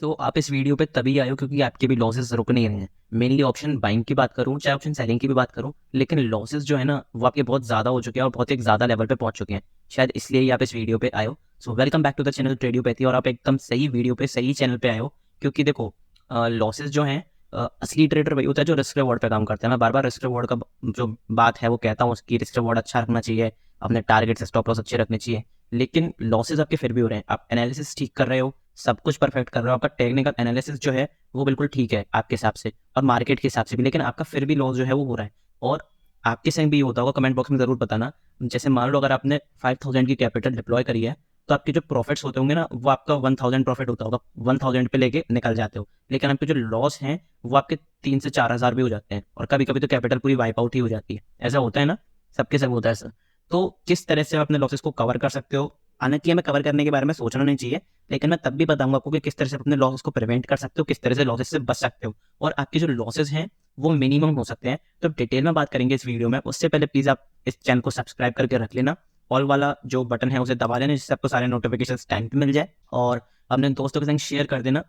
आप इस वीडियो पे तभी आए हो क्योंकि आपके भी लॉसेस रुक नहीं रहे हैं। मेनली ऑप्शन बाइंग की बात करूँ चाहे ऑप्शन सेलिंग की भी बात करूँ, लेकिन लॉसेस जो है ना वो आपके बहुत ज़्यादा हो चुके हैं और बहुत एक ज़्यादा लेवल पे पहुंच चुके हैं। शायद इसलिए ही आप इस वीडियो पे आए हो। Welcome back to the channel Tradeopathy, और आप एकदम सही वीडियो पे सही चैनल पे आए हो। क्योंकि देखो, लॉसेस जो हैं, असली ट्रेडर वही होता है जो रिस्क रिवॉर्ड पे काम करता है। मैं बार बार रिस्क रिवॉर्ड का जो बात है वो कहता हूँ, उसकी रिस्क रिवॉर्ड अच्छा रखना चाहिए, अपने टारगेट से स्टॉप लॉस अच्छे रखने चाहिए। लेकिन लॉसेस आपके फिर भी हो रहे हैं। आप एनालिसिस ठीक कर रहे हो, सब कुछ परफेक्ट कर रहे हो, आपका टेक्निकल एनालिसिस जो है वो बिल्कुल ठीक है आपके हिसाब से और मार्केट के हिसाब से भी, लेकिन आपका फिर भी लॉस जो है वो हो रहा है। और आपके संग भी ये होता होगा, कमेंट बॉक्स में जरूर बताना। जैसे मान लो अगर आपने 5000 की कैपिटल डिप्लॉय करी है, तो आपके जो प्रॉफिट्स होते होंगे ना वो आपका 1000 प्रॉफिट होता होगा, 1000 पे लेके निकल जाते हो। लेकिन आपके जो लॉस हैं वो आपके 3 से 4 हजार भी हो जाते हैं, और कभी कभी तो कैपिटल पूरी वाइप आउट ही हो जाती है। ऐसा होता है ना, सबके सब होता है ऐसा। तो किस तरह से आप अपने लॉसेस को कवर कर सकते हो, हालांकि हमें कवर करने के बारे में सोचना नहीं चाहिए, लेकिन मैं तब भी बताऊंगा आपको कि किस तरह से अपने लॉसेस को प्रिवेंट कर सकते हो, किस तरह से लॉसेस से बच सकते हो, और आपके जो लॉसेस हैं वो मिनिमम हो सकते हैं। तो डिटेल में बात करेंगे इस वीडियो में। उससे पहले प्लीज आप इस चैनल को सब्सक्राइब करके रख लेना, ऑल वाला जो बटन है उसे दबा लेना, जिससे आपको सारे नोटिफिकेशन टाइम पे मिल जाए, और अपने दोस्तों के संग शेयर कर देना,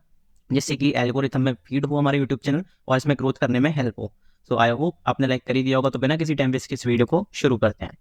जिससे कि एल्गोरिथम में फीड हो हमारे यूट्यूब चैनल और इसमें ग्रोथ करने में हेल्प हो। सो आई होप आपने लाइक कर ही दिया होगा। तो बिना किसी टाइम वेस्ट के इस वीडियो को शुरू करते हैं।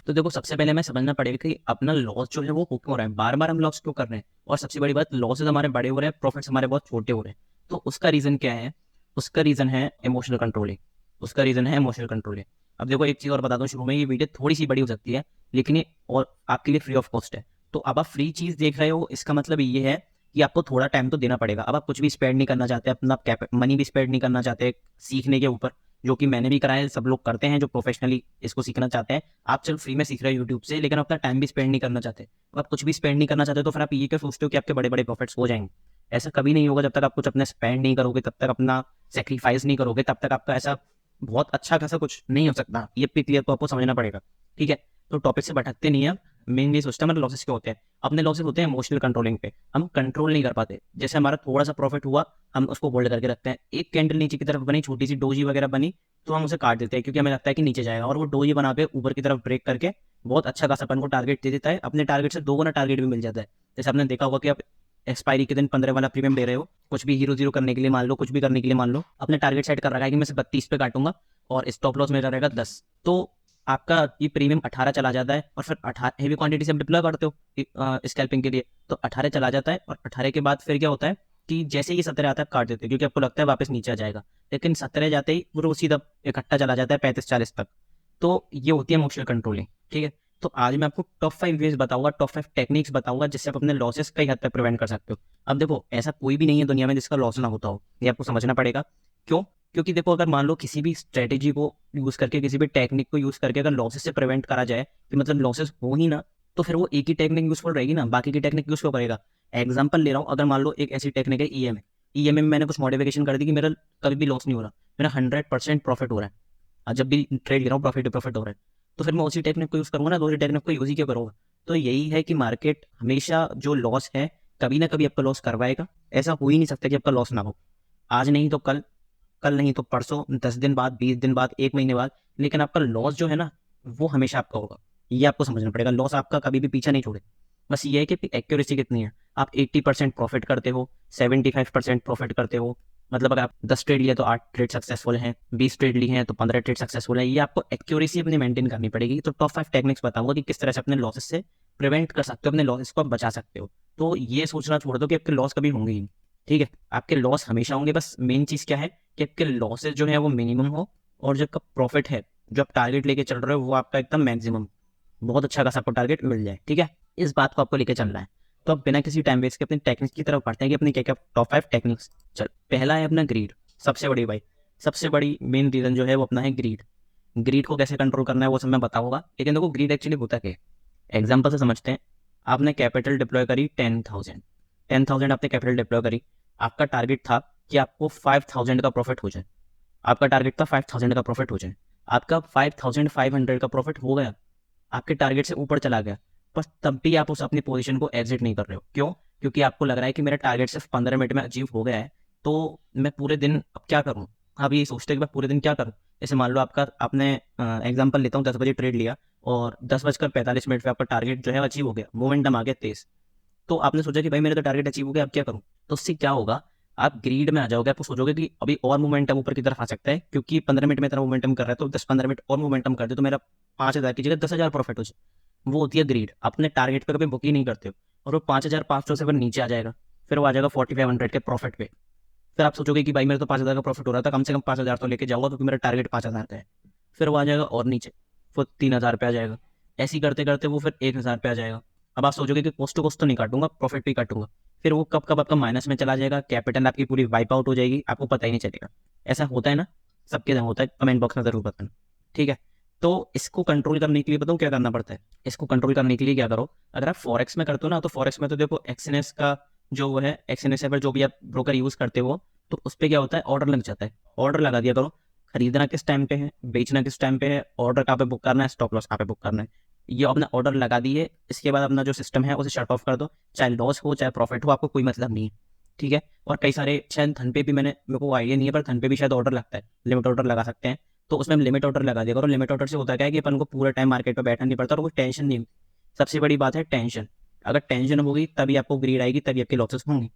तो देखो, सबसे पहले हमें समझना पड़ेगा कि अपना लॉस जो है वो क्यों हो रहा है, बार बार हम लॉस क्यों कर रहे हैं। और सबसे बड़ी बात, लॉसेस हमारे बड़े हो रहे हैं, प्रॉफिट्स हमारे बहुत छोटे हो रहे हैं। तो उसका रीजन क्या है? उसका रीजन है इमोशनल कंट्रोलिंग। उसका रीजन है इमोशनल कंट्रोलिंग। अब देखो, एक चीज और बता दूं शुरू में, ये वीडियो थोड़ी सी बड़ी हो सकती है, लेकिन ये और आपके लिए फ्री ऑफ कॉस्ट है। तो अब आप फ्री चीज देख रहे हो, इसका मतलब ये है कि आपको थोड़ा टाइम तो देना पड़ेगा। अब आप कुछ भी स्पेंड नहीं करना चाहते, अपना मनी भी स्पेंड नहीं करना चाहते सीखने के ऊपर, जो कि मैंने भी करा है, सब लोग करते हैं जो प्रोफेशनली इसको सीखना चाहते हैं। आप चलो फ्री में सीख रहे हो यूट्यूब से, लेकिन अपना टाइम भी स्पेंड नहीं करना चाहते। अब आप कुछ भी स्पेंड नहीं करना चाहते, तो फिर आप ये क्या सोचते हो कि आपके बड़े बड़े प्रॉफिट्स हो जाएंगे? ऐसा कभी नहीं होगा। जब तक आप कुछ अपने स्पेंड नहीं करोगे, तब तक अपना सेक्रीफाइस नहीं करोगे, तब तक आपका ऐसा बहुत अच्छा खासा कुछ नहीं हो सकता। ये भी क्लियर तो आपको समझना पड़ेगा, ठीक है? तो टॉपिक से भटकते नहीं है। मेन ये सोचते हैं हमारे लॉसेस क्यों होते हैं। अपने लॉसेस होते हैं इमोशनल कंट्रोलिंग पे, हम कंट्रोल नहीं कर पाते। जैसे हमारा थोड़ा सा प्रॉफिट हुआ, हम उसको होल्ड करके रखते हैं। एक कैंडल नीचे की तरफ बनी, छोटी सी डोजी वगैरह बनी, तो हम उसे काट देते हैं क्योंकि हमें लगता है कि नीचे जाएगा, और वो डोजी बना के ऊपर की तरफ ब्रेक करके बहुत अच्छा खासा अपन को टारगेट दे देता है। अपने टारगेट से 2 गुना टारगेट भी मिल जाता है। जैसे आपने देखा होगा कि आप एक्सपायरी के दिन 15 वाला प्रीमियम ले रहे हो, कुछ भी हीरो जीरो करने के लिए मान लो, कुछ भी करने के लिए मान लो, अपने टारगेट सेट कर रखा है कि मैं से 32 पे काटूंगा और स्टॉप लॉस मेरा रहेगा 10। तो आपका ये प्रीमियम 18 चला जाता है, और फिर 18 हेवी क्वांटिटी से डिप्लॉय करते हो स्कैल्पिंग के लिए, तो 18 चला जाता है। और 18 के बाद फिर क्या होता है कि जैसे ही 17 आता है काट देते हैं, क्योंकि आपको लगता है वापस नीचे आ जाएगा। लेकिन 17 जाते ही वो सीधा इकट्ठा चला जाता है 35-40 तक। तो ये होती है इमोशनल कंट्रोलिंग, ठीक है? तो आज मैं आपको टॉप 5 वेज बताऊंगा, टॉप 5 टेक्निक्स बताऊंगा, जिससे आप अपने लॉसेस कई हद तक प्रिवेंट कर सकते हो। अब देखो, ऐसा कोई भी नहीं है दुनिया में जिसका लॉस ना होता हो, ये आपको समझना पड़ेगा। क्यों? क्योंकि देखो, अगर मान लो किसी भी स्ट्रेटेजी को यूज करके, किसी भी टेक्निक को यूज करके अगर लॉसेस से प्रिवेंट करा जाए, कि मतलब लॉसेस हो ही ना, तो फिर वो एक ही टेक्निक यूजफुल रहेगी ना, बाकी की टेक्निक यूज क्यों करेगा? एग्जाम्पल ले रहा हूँ, अगर मान लो एक ऐसी टेक्निक है ईएमए, ईएमए में मैंने कुछ मॉडिफिकेशन कर दी कि मेरा कभी भी लॉस नहीं हो रहा, मेरा 100% प्रॉफिट हो रहा है। जब भी ट्रेड ले रहा हूँ प्रॉफिट प्रॉफिट हो रहा है, तो फिर मैं उसी टेक्निक को यूज करूंगा ना, दूसरी टेक्निक को यूज ही क्यों करूंगा? तो यही है कि मार्केट हमेशा जो लॉस है, कभी ना कभी आपका लॉस करवाएगा। ऐसा हो ही नहीं सकता कि आपका लॉस ना हो, आज नहीं तो कल, कल नहीं तो परसों, 10 दिन बाद, 20 दिन बाद, 1 महीने बाद, लेकिन आपका लॉस जो है ना वो हमेशा आपका होगा। ये आपको समझना पड़ेगा, लॉस आपका कभी भी पीछा नहीं छोड़े। बस ये है कि एक्यूरेसी कितनी है। आप 80% प्रॉफिट करते हो, 75% प्रॉफिट करते हो, मतलब अगर आप 10 ट्रेड लिए तो 8 ट्रेड सक्सेसफुल हैं, 20 ट्रेड लिए हैं तो 15 ट्रेड सक्सेसफुल है। ये आपको एक्यूरेसी अपनी मेंटेन करनी पड़ेगी। तो टॉप 5 टेक्निक्स बताऊंगा कि किस तरह से अपने लॉसेस से प्रिवेंट कर सकते हो, अपने लॉसेस को आप बचा सकते हो। तो ये सोचना छोड़ दो कि आपके लॉस कभी होंगे ही नहीं, ठीक है? आपके लॉस हमेशा होंगे। बस मेन चीज क्या है कि आपके लॉसेस जो है वो मिनिमम हो, और जो आपका प्रॉफिट है, जो आप टारगेट लेके चल रहे हो, वो आपका एकदम मैक्सिमम, बहुत अच्छा खासा आपको टारगेट मिल जाए, ठीक है? इस बात को आपको लेके चलना है। तो अब बिना किसी टाइम वेस्ट के अपनी टेक्निक्स की तरफ बढ़ते हैं कि अपनी क्या क्या टॉप 5 टेक्निक्स। चल, पहला है अपना ग्रीड। सबसे बड़ी भाई, सबसे बड़ी मेन रीजन जो है वो अपना है ग्रीड। ग्रीड को कैसे कंट्रोल करना है वो सब मैं बताऊंगा, लेकिन देखो ग्रीड एक्चुअली होता क्या है, एग्जाम्पल से समझते हैं। आपने कैपिटल डिप्लॉय करी 10,000, 10,000 आपने कैपिटल डिप्लॉय करी। आपका टारगेट था कि आपको 5,000 का प्रॉफिट हो जाए। आपका टारगेट था 5,000 का प्रॉफिट हो जाए। आपका 5,500 का प्रॉफिट हो गया, आपके टारगेट से ऊपर चला गया, बस तब भी आप उस अपनी पोजीशन को एग्जिट नहीं कर रहे हो। क्यों? क्योंकि आपको लग रहा है कि मेरा टारगेट सिर्फ 15 मिनट में अचीव हो गया है, तो मैं पूरे दिन अब क्या करूं? आप ये सोचते हैं कि मैं पूरे दिन क्या करूं, जैसे मान लो आपने एग्जांपल लेता हूँ 10 बजे ट्रेड लिया और 10:45 पे आपका टारगेट जो है अचीव हो गया, मोमेंटम आ गया तेज। तो आपने सोचा कि भाई मेरा तो टारगेट अचीव हो गया, अब क्या करूँ? तो उससे क्या होगा, आप ग्रीड में आ जाओगे, आपको सोचोगे कि अभी और मोमेंटम ऊपर की तरफ आ सकता है, क्योंकि 15 मिनट में इतना मोमेंटम कर रहा है, तो 10-15 मिनट और मोमेंटम कर दे तो मेरा 5,000 की जगह 10,000 प्रॉफिट हो जाए। वो होती है ग्रीड। अपने टारगेट पे कभी बुक ही नहीं करते हो और वो 5,500 से फिर नीचे आ जाएगा, फिर वो आ जाएगा 4,500 के प्रॉफिट पे। फिर आप सोचोगे कि भाई मेरे तो 5,000 का प्रॉफिट हो रहा था, कम से कम 5,000 तो लेके जाऊंगा क्योंकि मेरा टारगेट 5,000 का है। फिर वो आ जाएगा और नीचे, फिर 3,000 पे आ जाएगा। ऐसे ही करते करते वो फिर 1,000 पे आ जाएगा। अब आप सोचोगे कि कॉस्ट टू कॉस्ट तो नहीं काटूंगा, प्रॉफिट भी काटूंगा। फिर वो कब कब आपका माइनस में चला जाएगा, कैपिटल आपकी पूरी वाइप आउट हो जाएगी, आपको पता ही नहीं चलेगा। ऐसा होता है ना, सबके साथ होता है, कमेंट बॉक्स में जरूर बताना। ठीक है, तो इसको कंट्रोल करने के लिए बताऊँ क्या करना पड़ता है। इसको कंट्रोल करने के लिए क्या करो, अगर आप फॉरेक्स में करते हो ना, तो फॉरेक्स में तो देखो एक्सएनएस का जो वो है, एक्सएनएस पर जो भी आप ब्रोकर यूज करते हो, तो उस पर क्या होता है, ऑर्डर लग जाता है। ऑर्डर लगा दिया करो, खरीदना किस टाइम पे है, बेचना किस टाइम पे है, ऑर्डर कहाँ पे बुक करना है, स्टॉप लॉस कहाँ पे बुक करना है। ये अपना ऑर्डर लगा दिए, इसके बाद अपना जो सिस्टम है उसे शट ऑफ कर दो। चाहे लॉस हो चाहे प्रॉफिट हो, आपको कोई मतलब नहीं है। ठीक है, और कई सारे शायद धन पे भी, मेरे को आइडिया नहीं है, पर धन पे भी शायद ऑर्डर लगता है, लिमिट ऑर्डर लगा सकते हैं। तो उसमें लिमिट ऑर्डर लगा दिया करो। लिमिट ऑर्डर से होता क्या है कि अपन को पूरा टाइम मार्केट पे बैठना नहीं पड़ता और कोई टेंशन नहीं होती। सबसे बड़ी बात है टेंशन। अगर टेंशन होगी तभी आपको ग्रीड आएगी, तभी आपके लॉसेस होंगे।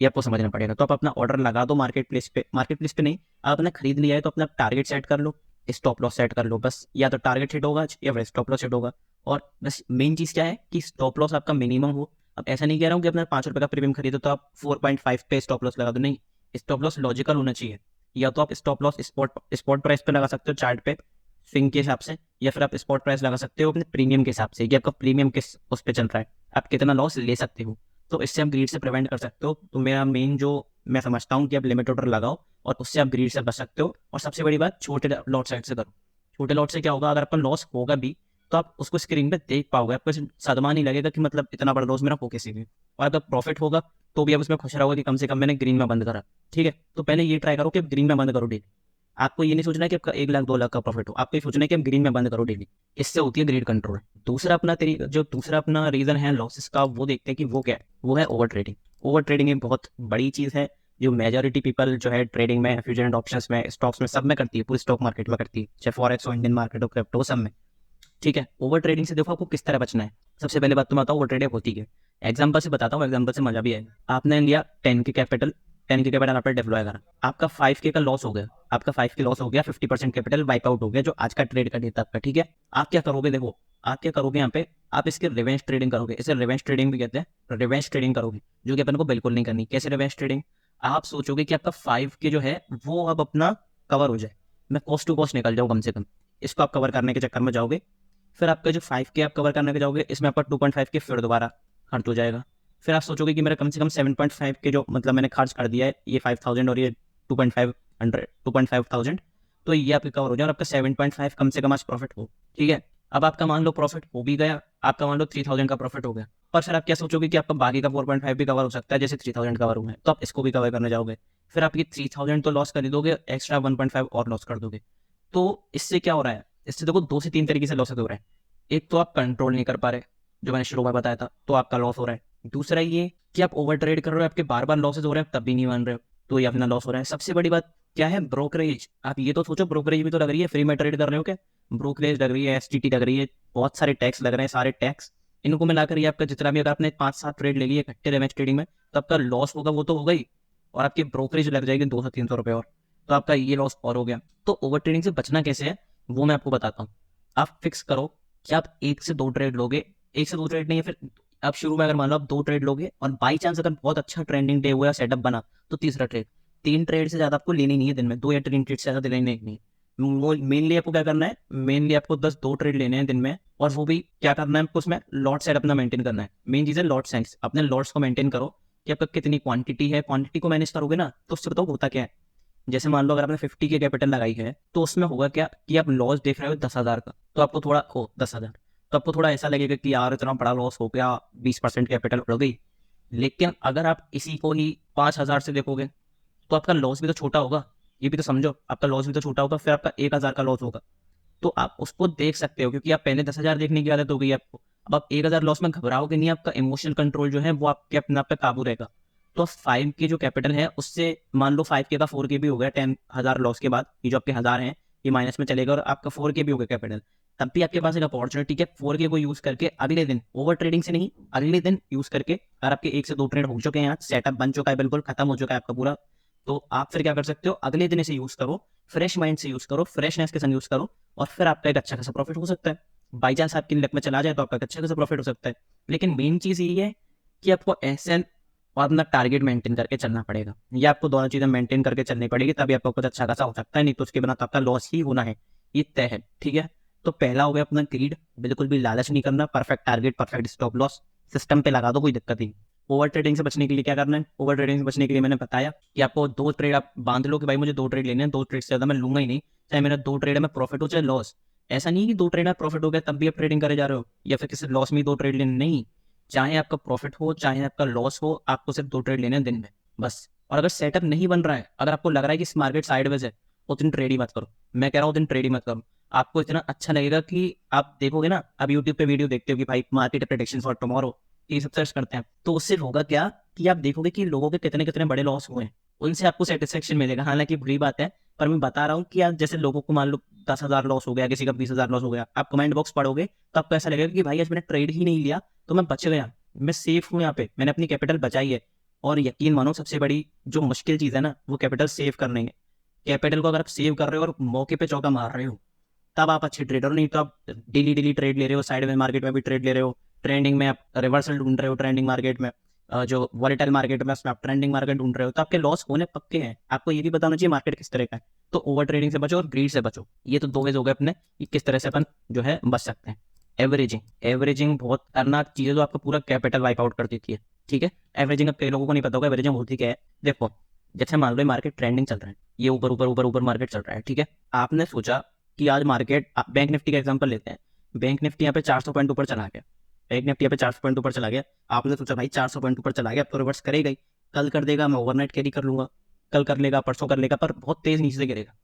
ये आपको समझना पड़ेगा। तो आप अपना ऑर्डर लगा दो मार्केट प्लेस पे, मार्केट प्लेस पे नहीं, आप अपना खरीद लिया है तो अपना टारगेट सेट कर लो, स्टॉप लॉस सेट कर लो। बस या तो टारगेट हिट होगा या फिर स्टॉप लॉस हिट होगा। और बस मेन चीज क्या है कि स्टॉप लॉस आपका मिनिमम हो। अब ऐसा नहीं कह रहा हूँ कि अपना 5 रुपए का प्रीमियम खरीदो तो आप 4.5 पे स्टॉप लॉस लगा दो, नहीं। स्टॉप लॉस लॉजिकल होना चाहिए। या तो आप stop loss spot spot price पे लगा सकते हो चार्ट पे, स्विंग के हिसाब से, या फिर आप स्पॉट प्राइस लगा सकते हो अपने प्रीमियम के हिसाब से कि आपका प्रीमियम किस उस पर चल रहा है, आप कितना लॉस ले सकते हो। तो इससे आप ग्रीड से प्रिवेंट कर सकते हो। तो मेरा मेन जो मैं समझता हूँ कि आप लिमिट ऑर्डर लगाओ और उससे आप ग्रीड से बच सकते हो। और सबसे बड़ी बात, छोटे लॉट साइड से करो। छोटे लॉट से क्या होगा, अगर आपका लॉस होगा भी तो आप उसको स्क्रीन पे देख पाओगे, आपको सदमा नहीं लगेगा कि मतलब इतना बड़ा लॉस मेरा हो कैसे गया। और अगर प्रॉफिट होगा तो भी आप उसमें खुश रहोगे कि कम से कम मैंने ग्रीन में बंद करा। ठीक है, तो पहले ये ट्राई करो कि आप ग्रीन में बंद करो डेली। आपको ये नहीं सोचना है कि आपका 1 लाख 2 लाख का प्रॉफिट हो, आपको ये सोचना है कि आप ग्रीन में बंद करो डेली। इससे होती है ग्रीड कंट्रोल। दूसरा अपना रीजन है लॉसेस का, वो देखते हैं कि वो क्या है। वो है ओवर ट्रेडिंग। ओवर ट्रेडिंग एक बहुत बड़ी चीज है जो मेजोरिटी पीपल जो है ट्रेडिंग में, फ्यूचर एंड ऑप्शंस में, स्टॉक्स में, सब में करती है, पूरी स्टॉक मार्केट में करती है, चाहे फॉरेक्स हो, इंडियन मार्केट हो, क्रिप्टो, सब में। ठीक है, ओवर ट्रेडिंग से देखो आपको किस तरह बचना है। सबसे पहले बात तो मैं बताऊँ ओवर ट्रेडिंग होती है। एग्जाम्पल से बताता हूँ, एग्जाम्पल से मजा भी आएगा। आपने लिया 10 के कैपिटल, 10 के कैपिटल आपने डिप्लॉय करा, आपका 5 के का लॉस हो गया, आपका 5 के लॉस हो गया, 50% कैपिटल वाइप आउट हो गया जो आज का ट्रेड का डेटा आपका। ठीक है, आप क्या करोगे, देखो आप क्या करोगे यहाँ पे, आप इसके रिवेंज ट्रेडिंग करोगे। इसे रिवेंज ट्रेडिंग भी कहते हैं। रिवेंज ट्रेडिंग करोगे जो कि अपन को बिल्कुल नहीं करनी। कैसे रिवेंज ट्रेडिंग, आप सोचोगे कि आपका 5 के जो है वो अब अपना कवर हो जाए, मैं कॉस्ट टू कॉस्ट निकल जाऊँ कम से कम, इसको आप कवर करने के चक्कर में जाओगे। फिर आपका जो 5 के आप कवर करने के जाओगे, इसमें आपका 2.5 के फिर दोबारा खर्च हो जाएगा। फिर आप सोचोगे कि मेरा कम से कम 7.5 के जो मतलब मैंने खर्च कर दिया है, ये 5,000 और ये 2.5 थाउजेंड, तो ये आपके कवर हो जाए और आपका 7.5 कम से कम आज प्रॉफिट हो। ठीक है, अब आपका मान लो प्रॉफिट हो भी गया, आपका मान लो 3,000 का प्रॉफिट हो गया। और फिर आप क्या सोचोगे कि आपका बाकी का 4.5 भी कवर हो सकता है, जैसे 3,000 कवर हुआ है तो आप इसको भी कवर करने जाओगे। फिर आप ये 3,000 तो लॉस कर ही दोगे, एक्स्ट्रा 1.5 और लॉस कर दोगे। तो इससे क्या हो रहा है, इससे देखो 2 से 3 तरीके से लॉस हो रहा है। एक तो आप कंट्रोल नहीं कर पा रहे, जो मैंने शुरू में बताया था, तो आपका लॉस हो रहा है। दूसरा ये कि आप ओवर ट्रेड कर रहे हो, आपके बार बार लॉसेज हो रहे हैं, तब भी नहीं मान रहे हो, तो ये अपना लॉस हो रहा है। सबसे बड़ी बात क्या है, ब्रोकरेज। आप ये तो सोचो, ब्रोकरेज भी तो लग रही है, फ्री में ट्रेड कर रहे हो क्या, ब्रोकरेज लग रही है, एसटीटी लग रही है, बहुत सारे टैक्स लग रहे हैं। सारे टैक्स इनको मिलाकर ये आपका जितना भी, अगर आपने 5-7 ट्रेड ले लिए इकट्ठे रिवेंज ट्रेडिंग में, तो आपका लॉस होगा वो तो होगा ही, और आपकी ब्रोकरेज लग जाएगी 200-300 रुपये और, तो आपका ये लॉस और हो गया। तो ओवर ट्रेडिंग से बचना कैसे है वो मैं आपको बताता हूँ। आप फिक्स करो कि आप 1 से 2 ट्रेड लोगे। 1 से 2 ट्रेड नहीं है, फिर आप शुरू में अगर मान लो आप 2 ट्रेड लोगे और बाई चांस अगर बहुत अच्छा ट्रेंडिंग डे हुआ या सेटअप बना तो तीसरा ट्रेड। 3 ट्रेड से ज्यादा आपको लेनी नहीं है दिन में, 2 या 3 ट्रेड से ज्यादा लेनी नहीं है। मेनली आपको क्या करना है, मेनली आपको 10 2 ट्रेड लेने हैं दिन में, और वो भी क्या करना है आपको, उसमें लॉट साइज अपना मेंटेन करना है। मेन चीज है लॉट साइज, अपने लॉट्स को मेंटेन करो कि आपका कितनी क्वांटिटी है। क्वांटिटी को मैनेज करोगे ना तो उससे बताओ होता क्या है। जैसे मान लो अगर आपने 50 के कैपिटल लगाई है तो उसमें होगा क्या कि आप लॉस देख रहे हो 10,000 का, तो आपको थोड़ा 10,000, तो आपको थोड़ा ऐसा लगेगा कि यार इतना बड़ा लॉस हो गया, 20% कैपिटल उड़ गई। लेकिन अगर आप इसी को ही 5,000 से देखोगे तो आपका लॉस भी तो छोटा होगा। ये भी तो समझो, आपका लॉस भी तो छोटा होगा, फिर आपका 1,000 का लॉस होगा। तो आप उसको देख सकते हो, क्योंकि आप पहले 10,000 देखने की आदत हो गई आपको। अब आप 1,000 लॉस में घबराओगे नहीं, आपका इमोशनल कंट्रोल जो है वो आपके अपने आप पे काबू रहेगा। तो 5 के जो कैपिटल है उससे मान लो 5 के का 4 के भी हो गया 10,000 लॉस के बाद, ये जो आपके 1,000 हैं ये माइनस में चलेगा और आपका 4K भी होगा कैपिटल, तब भी आपके पास एक अपॉर्चुनिटी है 4K को यूज करके अगले दिन, ओवर ट्रेडिंग से नहीं, अगले दिन यूज करके, अगर आपके 1 से 2 ट्रेड हो चुके हैं, यहाँ सेटअप बन चुका है, बिल्कुल खत्म हो चुका है आपका पूरा, तो आप फिर क्या कर सकते हो, अगले दिन इसे यूज करो, फ्रेश माइंड से यूज करो, फ्रेशनेस के साथ यूज करो, और फिर आपका एक अच्छा खासा प्रॉफिट हो सकता है। बाई चांस आपकी लक में चला जाए तो आपका एक अच्छा खासा प्रॉफिट हो सकता है। लेकिन मेन चीज यही है कि आपको एसएल और अपना टारगेट मेंटेन करके चलना पड़ेगा, ये आपको दोनों चीजें मेंटेन करके चलनी पड़ेगी, तभी आपको कुछ अच्छा खासा हो सकता है, नहीं तो उसके बिना तो आपका लॉस ही होना है, ये तय है। ठीक है, तो पहला हो गया अपना ग्रीड, बिल्कुल भी लालच नहीं करना, perfect target, perfect stop loss, system पे लगा दो, कोई दिक्कत नहीं। ओवर ट्रेडिंग से बचने के लिए क्या करना है, ओवर ट्रेडिंग से बचने के लिए मैंने बताया कि आपको 2 ट्रेड आप बांध लो कि भाई मुझे 2 ट्रेड लेने हैं, 2 ट्रेड से ज्यादा मैं लूंगा ही नहीं, चाहे मेरा 2 ट्रेड में प्रॉफिट हो चाहे लॉस। ऐसा नहीं है कि 2 ट्रेड में प्रॉफिट हो गया तब भी आप ट्रेडिंग करे जा रहे हो, या फिर किसी लॉस में 2 ट्रेड लेने, नहीं, चाहे आपका प्रॉफिट हो चाहे आपका लॉस हो, आपको सिर्फ 2 ट्रेड लेने हैं दिन में बस। और अगर सेटअप नहीं बन रहा है, अगर आपको लग रहा है कि इस मार्केट साइडवेज है, उस दिन ट्रेड ही मत करो, मैं कह रहा हूँ दिन ट्रेड ही मत करो। आपको इतना अच्छा लगेगा कि आप देखोगे ना, अब यूट्यूब पे वीडियो देखते हो कि भाई मार्केट प्रेडिक्शन फॉर टुमारो, ये सब सर्च करते हैं, तो उससे होगा क्या कि आप देखोगे कि लोगों के कितने कितने बड़े लॉस हुए हैं, उनसे आपको सेटिस्फेक्शन मिलेगा। हालांकि बुरी बात है, पर मैं बता रहा हूँ कि आप जैसे लोगों को मान लो 10,000 लॉस हो गया, किसी का 20,000 लॉस हो गया, आप कमेंट बॉक्स पढ़ोगे तो आपको ऐसा लगेगा कि भाई आज मैंने ट्रेड ही नहीं लिया तो मैं बच गया, मैं सेफ हूँ, यहाँ पे मैंने अपनी कैपिटल बचाई है। और यकीन मानो सबसे बड़ी जो मुश्किल चीज है ना, वो कैपिटल सेव करनी है। कैपिटल को अगर आप सेव कर रहे हो और मौके पे चौका मार रहे हो, तब आप अच्छे ट्रेडर हो, नहीं तो आप डेली डेली ट्रेड ले रहे हो, साइड में मार्केट में भी ट्रेड ले रहे हो, ट्रेंडिंग में आप रिवर्सल ढूंढ रहे हो, ट्रेंडिंग मार्केट में जो वॉलेटाइल मार्केट में उसमें आप ट्रेंडिंग मार्केट ढूंढ रहे हो, तो आपके लॉस होने पक्के हैं। आपको ये भी बताना चाहिए मार्केट किस तरह का है, तो ओवर ट्रेडिंग से बचो और ग्रीड से बचो। ये तो 2 वेज हो गए अपने कि किस तरह से अपन जो है बच सकते हैं। एवरेजिंग, एवरेजिंग बहुत खतरनाक चीज है जो आपका पूरा कैपिटल वाइप आउट कर देती है। ठीक है, एवरेजिंग अब कई लोगों को नहीं पता होगा एवरेजिंग होती क्या है। देखो, जैसे मान लो मार्केट ट्रेंडिंग चल रहा है, ये ऊपर ऊपर ऊपर ऊपर मार्केट चल रहा है, ठीक है, आपने सोचा कि आज मार्केट, बैंक निफ्टी का एग्जांपल लेते हैं, बैंक निफ्टी यहाँ पे 400 पॉइंट ऊपर चला गया, बैंक निफ्टी यहाँ पे 400 पॉइंट ऊपर चला गया, आपने सोचा भाई 400 पॉइंट ऊपर चला गया, अब तो रिवर्स करेगा ही, कल कर देगा, मैं ओवरनाइट कैरी कर लूंगा, कल कर लेगा, परसों कर लेगा, पर बहुत तेज नीचे से गिरेगा।